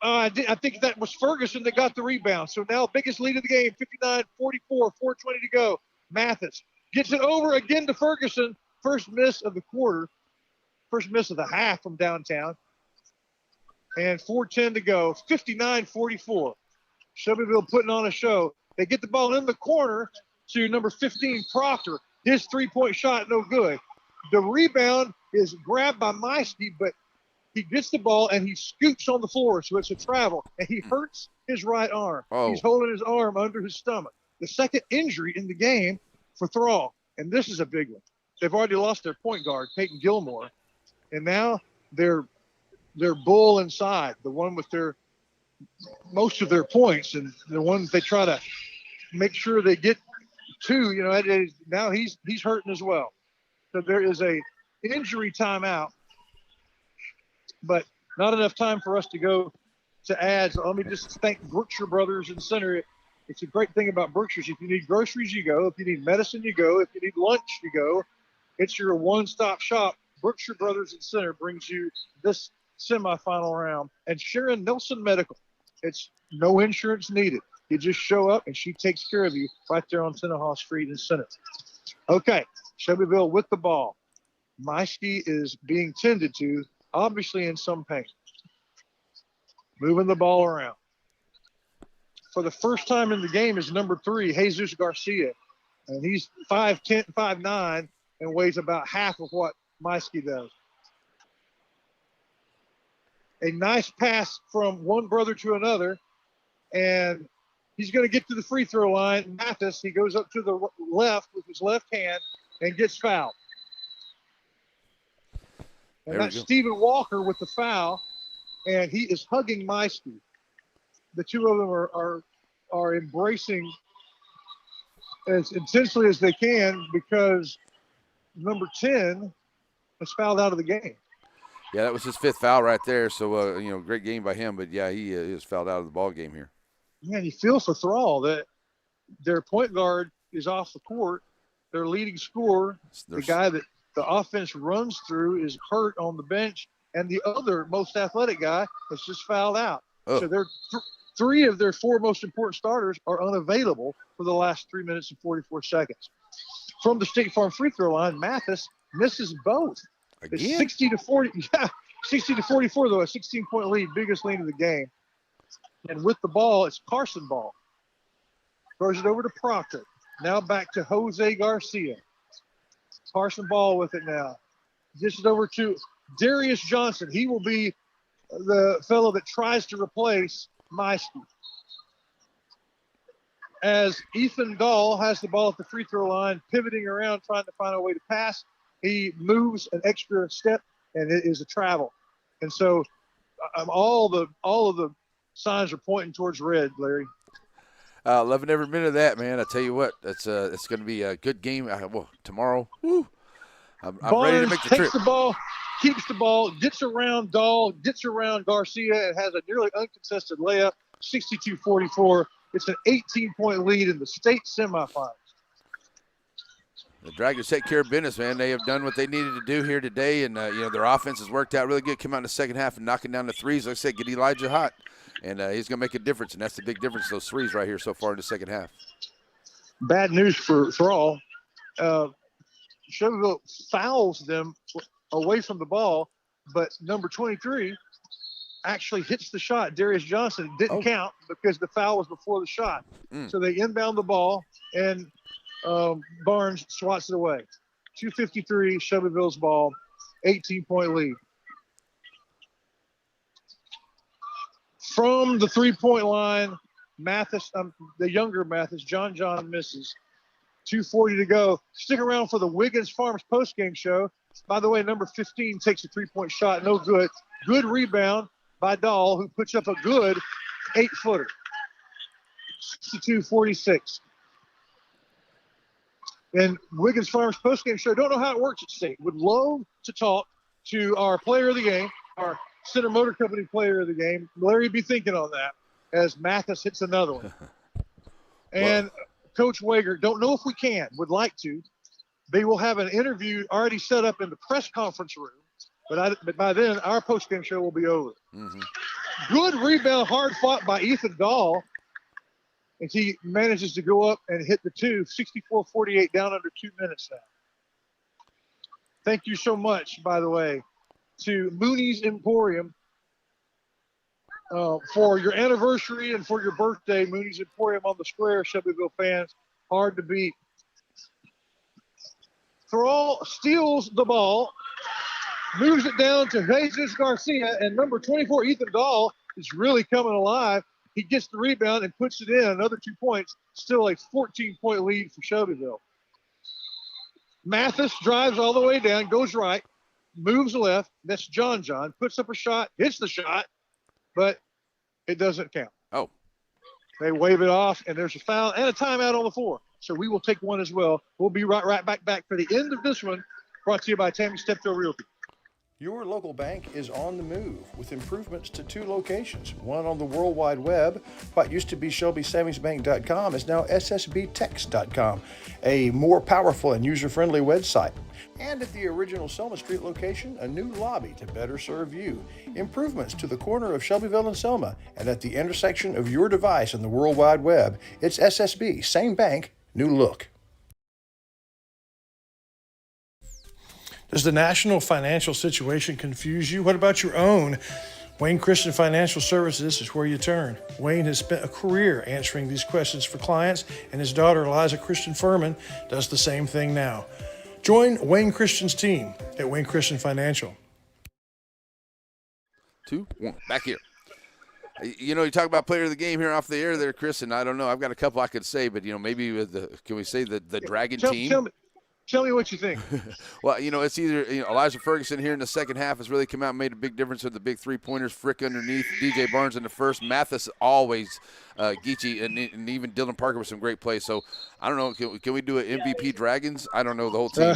I think that was Ferguson that got the rebound. So now biggest lead of the game, 59-44, 4:20 to go. Mathis gets it over again to Ferguson. First miss of the quarter. First miss of the half from downtown. And 4:10 to go. 59-44. Shelbyville putting on a show. They get the ball in the corner to number 15, Proctor. His three-point shot, no good. The rebound is grabbed by Meiske, but he gets the ball and he scoops on the floor, so it's a travel, and he hurts his right arm. Oh. He's holding his arm under his stomach. The second injury in the game for Thrall, and this is a big one. They've already lost their point guard, Peyton Gilmore, and now they're bull inside, the one with their most of their points, and the one they try to make sure they get to, now he's hurting as well. So there is a injury timeout, but not enough time for us to go to ads. Let me just thank Brookshire Brothers and Center. It's a great thing about Brookshire's. If you need groceries, you go. If you need medicine, you go. If you need lunch, you go. It's your one-stop shop. Brookshire Brothers and Center brings you this semifinal round. And Sharon Nelson Medical. It's no insurance needed. You just show up, and she takes care of you right there on Tenaha Street in Center. Okay, Shelbyville with the ball. Meiske is being tended to, obviously in some pain. Moving the ball around. For the first time in the game is number 3, Jesus Garcia. And he's 5'10", 5'9", and weighs about half of what Meiske does. A nice pass from one brother to another, and he's going to get to the free throw line. Mathis, he goes up to the left with his left hand and gets fouled. And that's Stephen Walker with the foul, and he is hugging Meiske. The two of them are embracing as intensely as they can because number 10 is fouled out of the game. Yeah, that was his 5th foul right there. So, great game by him. But, yeah, he is fouled out of the ball game here. Man, you feel for Thrall that their point guard is off the court. Their leading scorer, the guy that the offense runs through, is hurt on the bench, and the other most athletic guy is just fouled out. Oh. So they're 3 of their 4 most important starters are unavailable for the last 3 minutes and 44 seconds. from the State Farm free throw line. Mathis misses both. Again? It's 60 to 40. Yeah, 60 to 44 though, a 16-point lead, biggest lead of the game. And with the ball, it's Carson Ball. Throws it over to Proctor. Now back to Jose Garcia. Carson Ball with it now. Gets it over to Darius Johnson. He will be the fellow that tries to replace Maisky. As Ethan Dahl has the ball at the free throw line, pivoting around, trying to find a way to pass, he moves an extra step, and it is a travel. And so all of the signs are pointing towards red, Larry. Loving every minute of that, man. I tell you what, it's going to be a good game. Tomorrow, woo, I'm ready to make the trip. Takes the ball, keeps the ball, gets around Dahl, gets around Garcia, and has a nearly uncontested layup, 62-44. It's an 18-point lead in the state semifinals. The Dragons take care of business, man. They have done what they needed to do here today, and their offense has worked out really good. Come out in the second half and knocking down the threes. Like I said, get Elijah hot, and he's going to make a difference, and that's the big difference, those threes right here so far in the second half. Bad news for Thrall. Shelbyville fouls them away from the ball, but number 23 actually hits the shot. Darius Johnson didn't count because the foul was before the shot. So they inbound the ball, and Barnes swats it away. 2:53, Shelbyville's ball, 18-point lead. From the three-point line, Mathis, the younger Mathis, John misses. 2:40 to go. Stick around for the Wiggins Farms postgame show. By the way, number 15 takes a three-point shot, no good. Good rebound by Dahl, who puts up a good 8-footer. 62-46. And Wiggins Farms postgame show, don't know how it works at state. Would love to talk to our player of the game, our Center Motor Company player of the game. Larry, be thinking on that as Mathis hits another one. And Coach Wager, don't know if we can, would like to. They will have an interview already set up in the press conference room, but by then our postgame show will be over. Good rebound, hard fought by Ethan Dahl, as he manages to go up and hit the two. 64-48, down under 2 minutes now. Thank you so much, by the way, to Mooney's Emporium for your anniversary and for your birthday. Mooney's Emporium on the square, Shelbyville fans, hard to beat. Thrall steals the ball, moves it down to Jesus Garcia, and number 24, Ethan Dahl, is really coming alive. He gets the rebound and puts it in, another 2 points, still a 14-point lead for Shelbyville. Mathis drives all the way down, goes right, moves left. That's John, puts up a shot, hits the shot, but it doesn't count. Oh. They wave it off, and there's a foul and a timeout on the floor. So we will take one as well. We'll be right back for the end of this one, brought to you by Tammy Steptoe Realty. Your local bank is on the move with improvements to 2 locations. One on the World Wide Web. What used to be ShelbySavingsBank.com is now SSBTex.com, a more powerful and user-friendly website. And at the original Selma Street location, a new lobby to better serve you. Improvements to the corner of Shelbyville and Selma, and at the intersection of your device and the World Wide Web, it's SSB, same bank, new look. Does the national financial situation confuse you? What about your own? Wayne Christian Financial Services is where you turn. Wayne has spent a career answering these questions for clients, and his daughter, Eliza Christian Furman, does the same thing now. Join Wayne Christian's team at Wayne Christian Financial. 2, 1, back here. You talk about player of the game here off the air there, Chris, and I don't know. I've got a couple I could say, but, maybe can we say the Dragon team? Tell me what you think. Well, it's either Elijah Ferguson here in the second half has really come out and made a big difference with the big three-pointers. Frick underneath, DJ Barnes in the first. Mathis always, Geechee, and even Dylan Parker with some great plays. So, I don't know, can we do an MVP Dragons? I don't know, the whole team.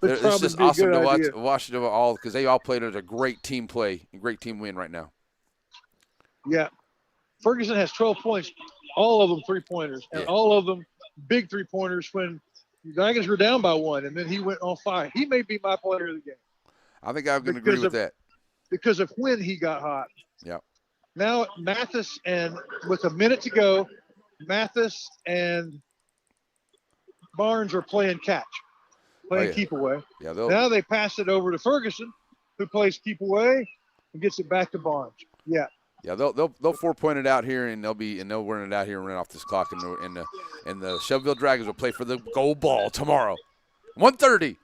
It's just awesome to watch them all because they all played at a great team play and great team win right now. Yeah. Ferguson has 12 points, all of them three-pointers, and all of them big three-pointers when – the Dragons were down by 1, and then he went on fire. He may be my player of the game. I think I'm going to agree with that. Because of when he got hot. Yeah. Now Mathis, and with a minute to go, Mathis and Barnes are playing catch, playing keep away. Yeah, now they pass it over to Ferguson, who plays keep away and gets it back to Barnes. Yeah. Yeah, they'll 4-point it out here, and they'll run it out here and run off this clock, and the Shelbyville Dragons will play for the gold ball tomorrow. 1:30.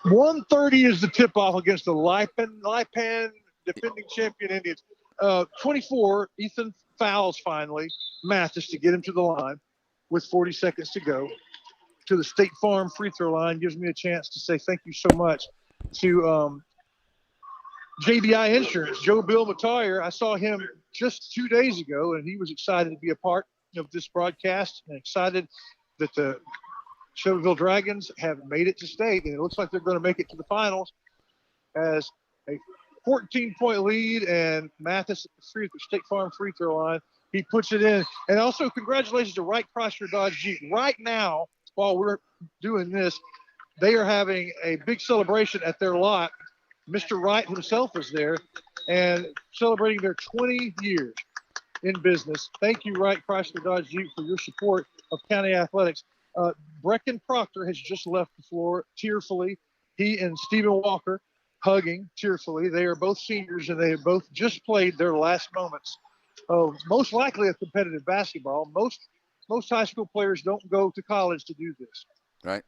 1:30 is the tip-off against the Lipan defending champion Indians. 24, Ethan fouls finally Mathis to get him to the line with 40 seconds to go. To the State Farm free throw line, gives me a chance to say thank you so much to JBI Insurance, Joe Bill Mattier. I saw him just 2 days ago, and he was excited to be a part of this broadcast and excited that the Shelbyville Dragons have made it to state, and it looks like they're going to make it to the finals as a 14-point lead, and Mathis at the State Farm free throw line. He puts it in. And also congratulations to Wright Chrysler Dodge Jeep. Right now, while we're doing this, they are having a big celebration at their lot. Mr. Wright himself is there and celebrating their 20 years in business. Thank you, Wright Chrysler Dodge Jeep, for your support of county athletics. Brecken Proctor has just left the floor tearfully. He and Stephen Walker hugging tearfully. They are both seniors, and they have both just played their last moments of most likely of competitive basketball. Most high school players don't go to college to do this. Right.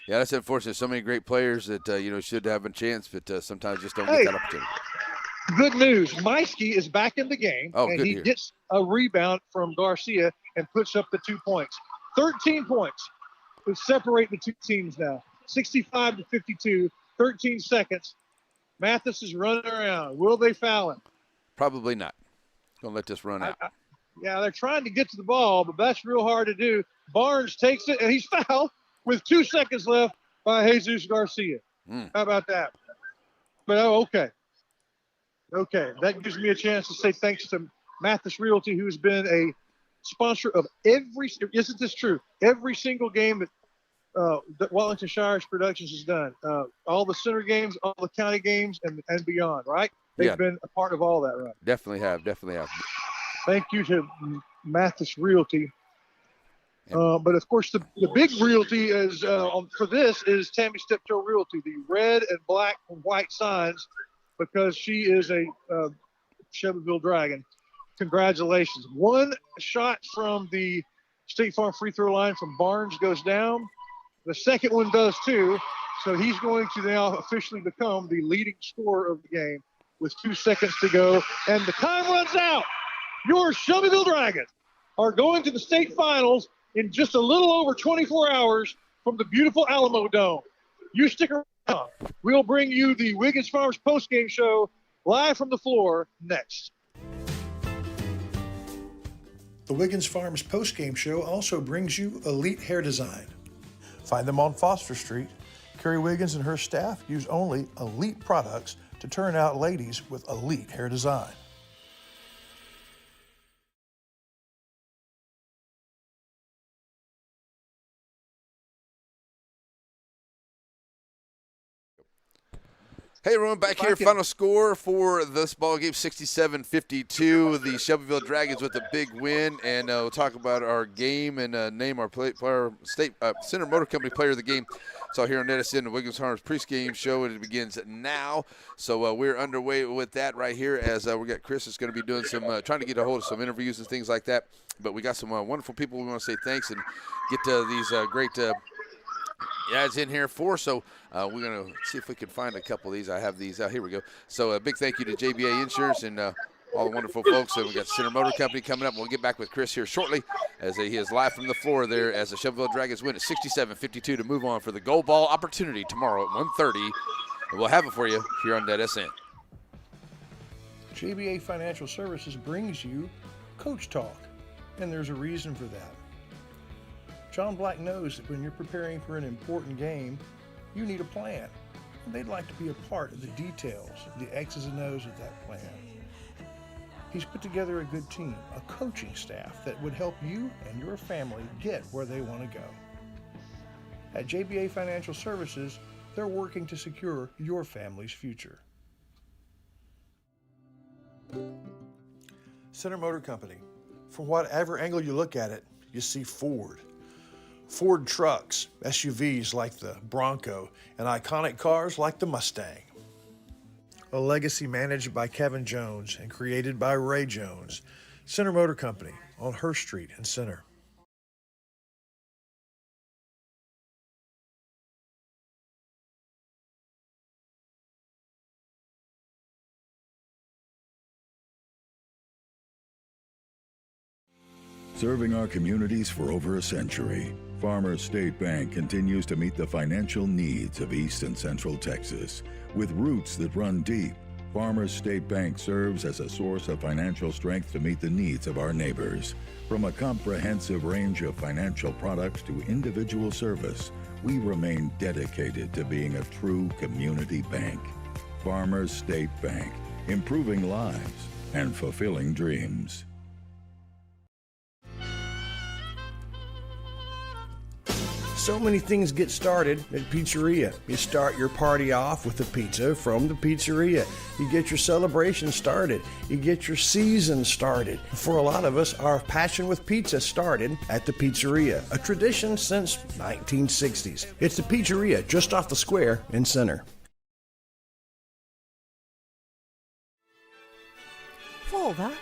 Yeah, that's unfortunate. So many great players that, should have a chance, but sometimes just don't get that opportunity. Good news. Meiske is back in the game, and he gets a rebound from Garcia and puts up the 2 points. 13 points to separate the two teams now. 65-52, 13 seconds. Mathis is running around. Will they foul him? Probably not. Going to let this run out. Yeah, they're trying to get to the ball, but that's real hard to do. Barnes takes it, and he's fouled with 2 seconds left by Jesus Garcia. How about that? But, okay. Okay, that gives me a chance to say thanks to Mathis Realty, who's been a sponsor of isn't this true? Every single game that Wellington Shires Productions has done. All the center games, all the county games, and beyond, right? They've been a part of all that, right? Definitely have. Thank you to Mathis Realty. But, of course, the big realty is for this is Tammy Steptoe Realty, the red and black and white signs, because she is a Shelbyville Dragon. Congratulations. One shot from the State Farm free throw line from Barnes goes down. The second one does too. So he's going to now officially become the leading scorer of the game with 2 seconds to go. And the time runs out. Your Shelbyville Dragons are going to the state finals in just a little over 24 hours from the beautiful Alamo Dome. You stick around. We'll bring you the Wiggins Farms postgame show live from the floor next. The Wiggins Farms postgame show also brings you Elite Hair Design. Find them on Foster Street. Carrie Wiggins and her staff use only elite products to turn out ladies with elite hair design. Hey, everyone, back here. Final score for this ball game, 67-52. The Shelbyville Dragons with a big win, and we'll talk about our game and name our state Center Motor Company player of the game. It's all here on Edison, the Wiggins Farms pregame show, and it begins now. So we're underway with that right here as we got Chris is going to be doing some trying to get a hold of some interviews and things like that. But we got some wonderful people we want to say thanks and get these great ads in here for. So we're going to see if we can find a couple of these. I have these out. Here we go. So a big thank you to JBA Insurance and all the wonderful folks. So we got Center Motor Company coming up. We'll get back with Chris here shortly as he is live from the floor there as the Shelbyville Dragons win at 67-52 to move on for the gold ball opportunity tomorrow at 1:30. And we'll have it for you here on NetSN. JBA Financial Services brings you Coach Talk, and there's a reason for that. John Black knows that when you're preparing for an important game, you need a plan, and they'd like to be a part of the details, the X's and O's of that plan. He's put together a good team, a coaching staff that would help you and your family get where they want to go. At JBA Financial Services, they're working to secure your family's future. Center Motor Company. From whatever angle you look at it, you see Ford. Ford trucks, SUVs like the Bronco, and iconic cars like the Mustang. A legacy managed by Kevin Jones and created by Ray Jones. Center Motor Company on Hurst Street in Center. Serving our communities for over a century, Farmers State Bank continues to meet the financial needs of East and Central Texas. With roots that run deep, Farmers State Bank serves as a source of financial strength to meet the needs of our neighbors. From a comprehensive range of financial products to individual service, we remain dedicated to being a true community bank. Farmers State Bank, improving lives and fulfilling dreams. So many things get started at Pizzeria. You start your party off with a pizza from the pizzeria. You get your celebration started. You get your season started. For a lot of us, our passion with pizza started at the Pizzeria, a tradition since 1960s. It's the Pizzeria just off the square in Center. Father,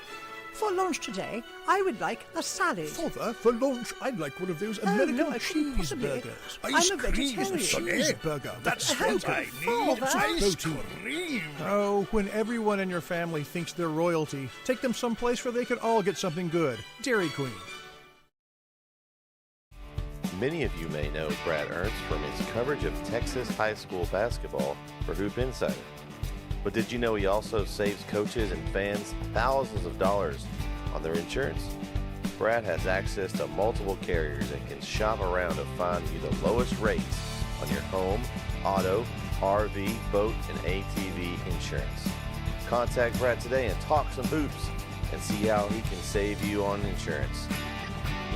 for lunch today, I would like a salad. Father, for lunch, I'd like one of those American no, I couldn't possibly. cheeseburgers. I'm Ice a cream vegetarian. cheeseburger. That's what I need. Father. Ice cream. Oh, when everyone in your family thinks they're royalty, take them someplace where they can all get something good. Dairy Queen. Many of you may know Brad Ernst from his coverage of Texas high school basketball for Hoop Insider. But did you know he also saves coaches and fans thousands of dollars on their insurance? Brad has access to multiple carriers and can shop around to find you the lowest rates on your home, auto, RV, boat, and ATV insurance. Contact Brad today and talk some hoops and see how he can save you on insurance.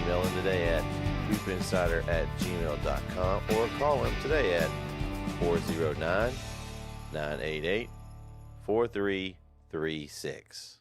Email him today at hoopinsider@gmail.com or call him today at 409-988-4336.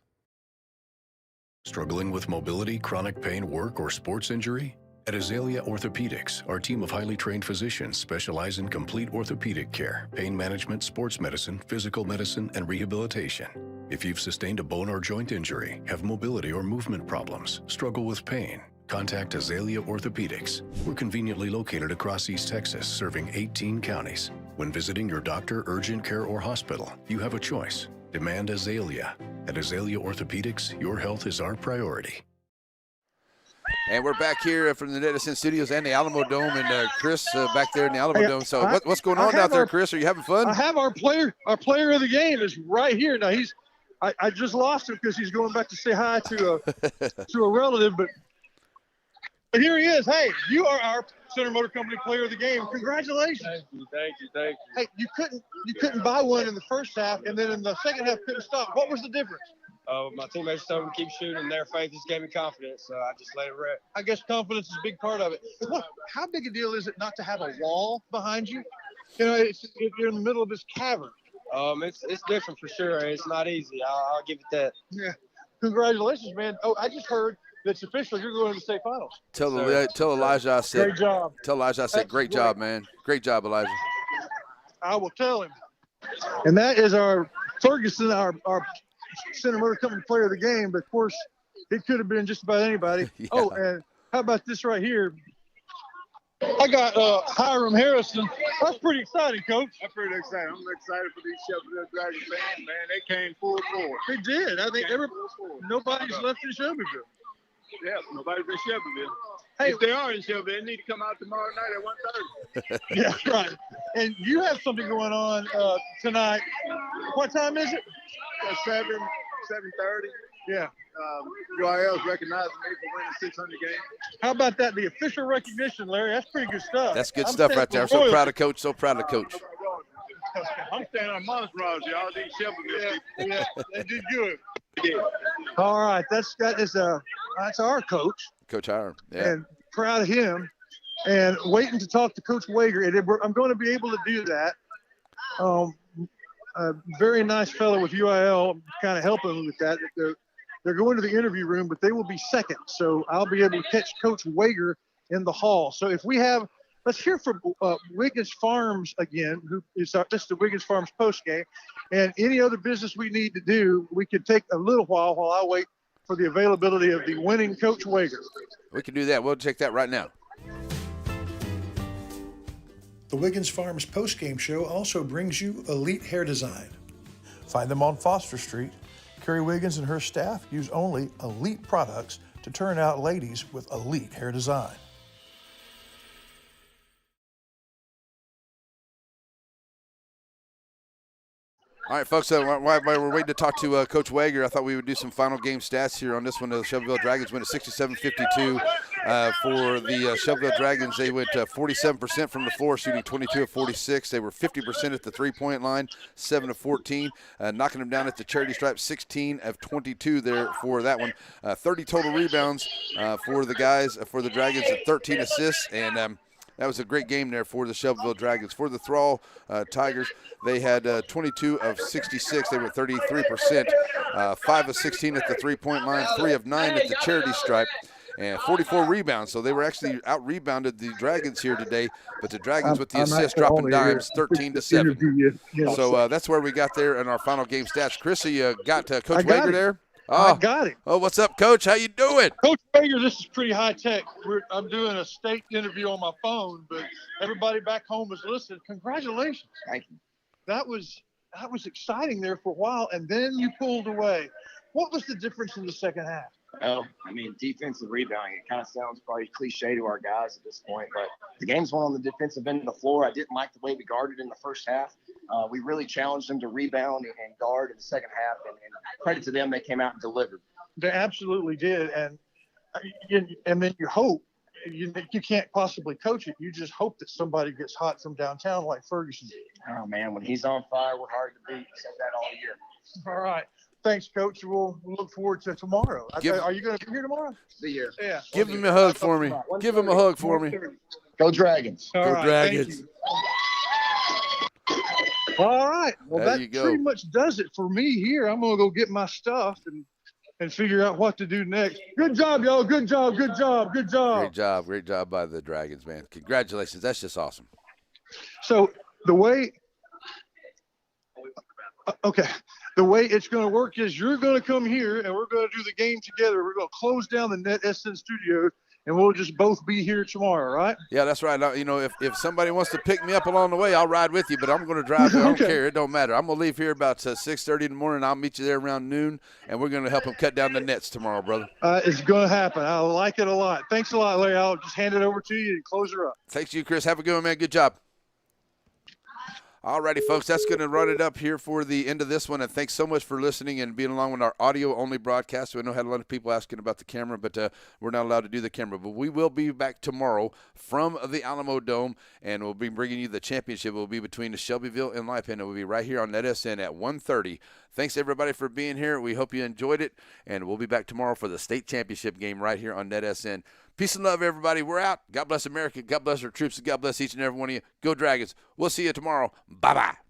Struggling with mobility, chronic pain, work, or sports injury? At Azalea Orthopedics, our team of highly trained physicians specialize in complete orthopedic care, pain management, sports medicine, physical medicine, and rehabilitation. If you've sustained a bone or joint injury, have mobility or movement problems, struggle with pain, contact Azalea Orthopedics. We're conveniently located across East Texas, serving 18 counties. When visiting your doctor, urgent care, or hospital, you have a choice. Demand Azalea. At Azalea Orthopedics, your health is our priority. And we're back here from the Edison Studios and the Alamo Dome, and Chris back there in the Alamo Dome. So what's going on out there, Chris? Are you having fun? I have our player of the game is right here. Now I just lost him because he's going back to say hi to a relative, but here he is. Hey, you are our Center Motor Company Player of the Game. Congratulations. Thank you. Hey, you couldn't buy one in the first half, and then in the second half couldn't stop. What was the difference? My teammates told me to keep shooting, and their faith just gave me confidence, so I just let it rip. I guess confidence is a big part of it. How big a deal is it not to have a wall behind you? You know, you're in the middle of this cavern. It's different for sure. It's not easy. I'll give it that. Yeah. Congratulations, man. Oh, I just heard that's official. You're going to the state finals. Tell Elijah I said. Great job. Tell Elijah I said, great job, man. Great job, Elijah. I will tell him. And that is our Ferguson, our Center Motor Company Player of the Game. But of course, it could have been just about anybody. Yeah. Oh, and how about this right here? I got Hiram Harrison. That's pretty exciting, Coach. I'm pretty excited. I'm excited for these Shelbyville Dragon fans, man. They came full forward. They did. I think nobody's left in Shelbyville. Yeah, nobody's in Shelbyville. Hey, if they are in Shelbyville, they need to come out tomorrow night at 1:30. Yeah, right. And you have something going on tonight. What time is it? 7:30. Yeah. UIL's recognizing me for winning 600 games. How about that? The official recognition, Larry. That's pretty good stuff. That's good stuff right there. I'm so proud of Coach. So proud of Coach. I'm standing on Monster Rods, y'all. These Shelbyville. Yeah, they did good. Yeah. All right, that's our coach. Coach Hiram. Yeah. And proud of him. And waiting to talk to Coach Wager. I'm going to be able to do that. A very nice fellow with UIL kind of helping with that. They're going to the interview room, but they will be second. So I'll be able to catch Coach Wager in the hall. So if we have, let's hear from Wiggins Farms again, who is this is the Wiggins Farms postgame, and any other business we need to do, we could take a little while I wait for the availability of the winning Coach Wager. We can do that. We'll check that right now. The Wiggins Farms postgame show also brings you Elite Hair Design. Find them on Foster Street. Carrie Wiggins and her staff use only elite products to turn out ladies with elite hair design. All right, folks, while we're waiting to talk to Coach Wager, I thought we would do some final game stats here on this one. The Shelbyville Dragons win at 67-52. For the Shelbyville Dragons, they went 47% from the floor, shooting 22 of 46. They were 50% at the three-point line, 7 of 14. Knocking them down at the charity stripe, 16 of 22 there for that one. 30 total rebounds for the guys, for the Dragons, at 13 assists, and that was a great game there for the Shelbyville Dragons. For the Thrall Tigers, they had 22 of 66. They were 33%. 5 of 16 at the three-point line, 3 of 9 at the charity stripe, and 44 rebounds. So they were actually out-rebounded the Dragons here today, but the Dragons with the assist dropping dimes, 13-7. So that's where we got there in our final game stats. Chris, you got Coach Wager there? I got it. Oh, what's up, Coach? How you doing? Coach Wager, this is pretty high tech. I'm doing a state interview on my phone, but everybody back home is listening. Congratulations. Thank you. That was exciting there for a while, and then you pulled away. What was the difference in the second half? Well, I mean, defensive rebounding, it kind of sounds probably cliche to our guys at this point, but the game's won on the defensive end of the floor. I didn't like the way we guarded in the first half. We really challenged them to rebound and guard in the second half, and credit to them, they came out and delivered. They absolutely did, and then you hope. You can't possibly coach it. You just hope that somebody gets hot from downtown like Ferguson did. Oh, man, when he's on fire, we're hard to beat. Said that all year. All right. Thanks, Coach. We'll look forward to tomorrow. Are you going to be here tomorrow? Be here. Yeah. Give him a hug for me. Give him a hug for me. Go Dragons. All Go right, Dragons. All right. Well, There that you go. pretty much does it for me here. I'm going to go get my stuff and figure out what to do next. Good job, y'all. Good job. Good job. Good job. Great job by the Dragons, man. Congratulations. That's just awesome. So the way it's going to work is you're going to come here and we're going to do the game together. We're going to close down the Net SN studio and we'll just both be here tomorrow, right? Yeah, that's right. Now, if somebody wants to pick me up along the way, I'll ride with you, but I'm going to drive. I don't care. It don't matter. I'm going to leave here about 6:30 in the morning. I'll meet you there around noon, and we're going to help them cut down the nets tomorrow, brother. It's going to happen. I like it a lot. Thanks a lot, Larry. I'll just hand it over to you and close her up. Thanks to you, Chris. Have a good one, man. Good job. All righty, folks, that's going to run it up here for the end of this one, and thanks so much for listening and being along with our audio-only broadcast. We know had a lot of people asking about the camera, but we're not allowed to do the camera. But we will be back tomorrow from the Alamo Dome, and we'll be bringing you the championship. It will be between the Shelbyville and Life, and it will be right here on NetSN at 1:30. Thanks, everybody, for being here. We hope you enjoyed it, and we'll be back tomorrow for the state championship game right here on NetSN. Peace and love, everybody. We're out. God bless America. God bless our troops. And God bless each and every one of you. Go Dragons. We'll see you tomorrow. Bye-bye.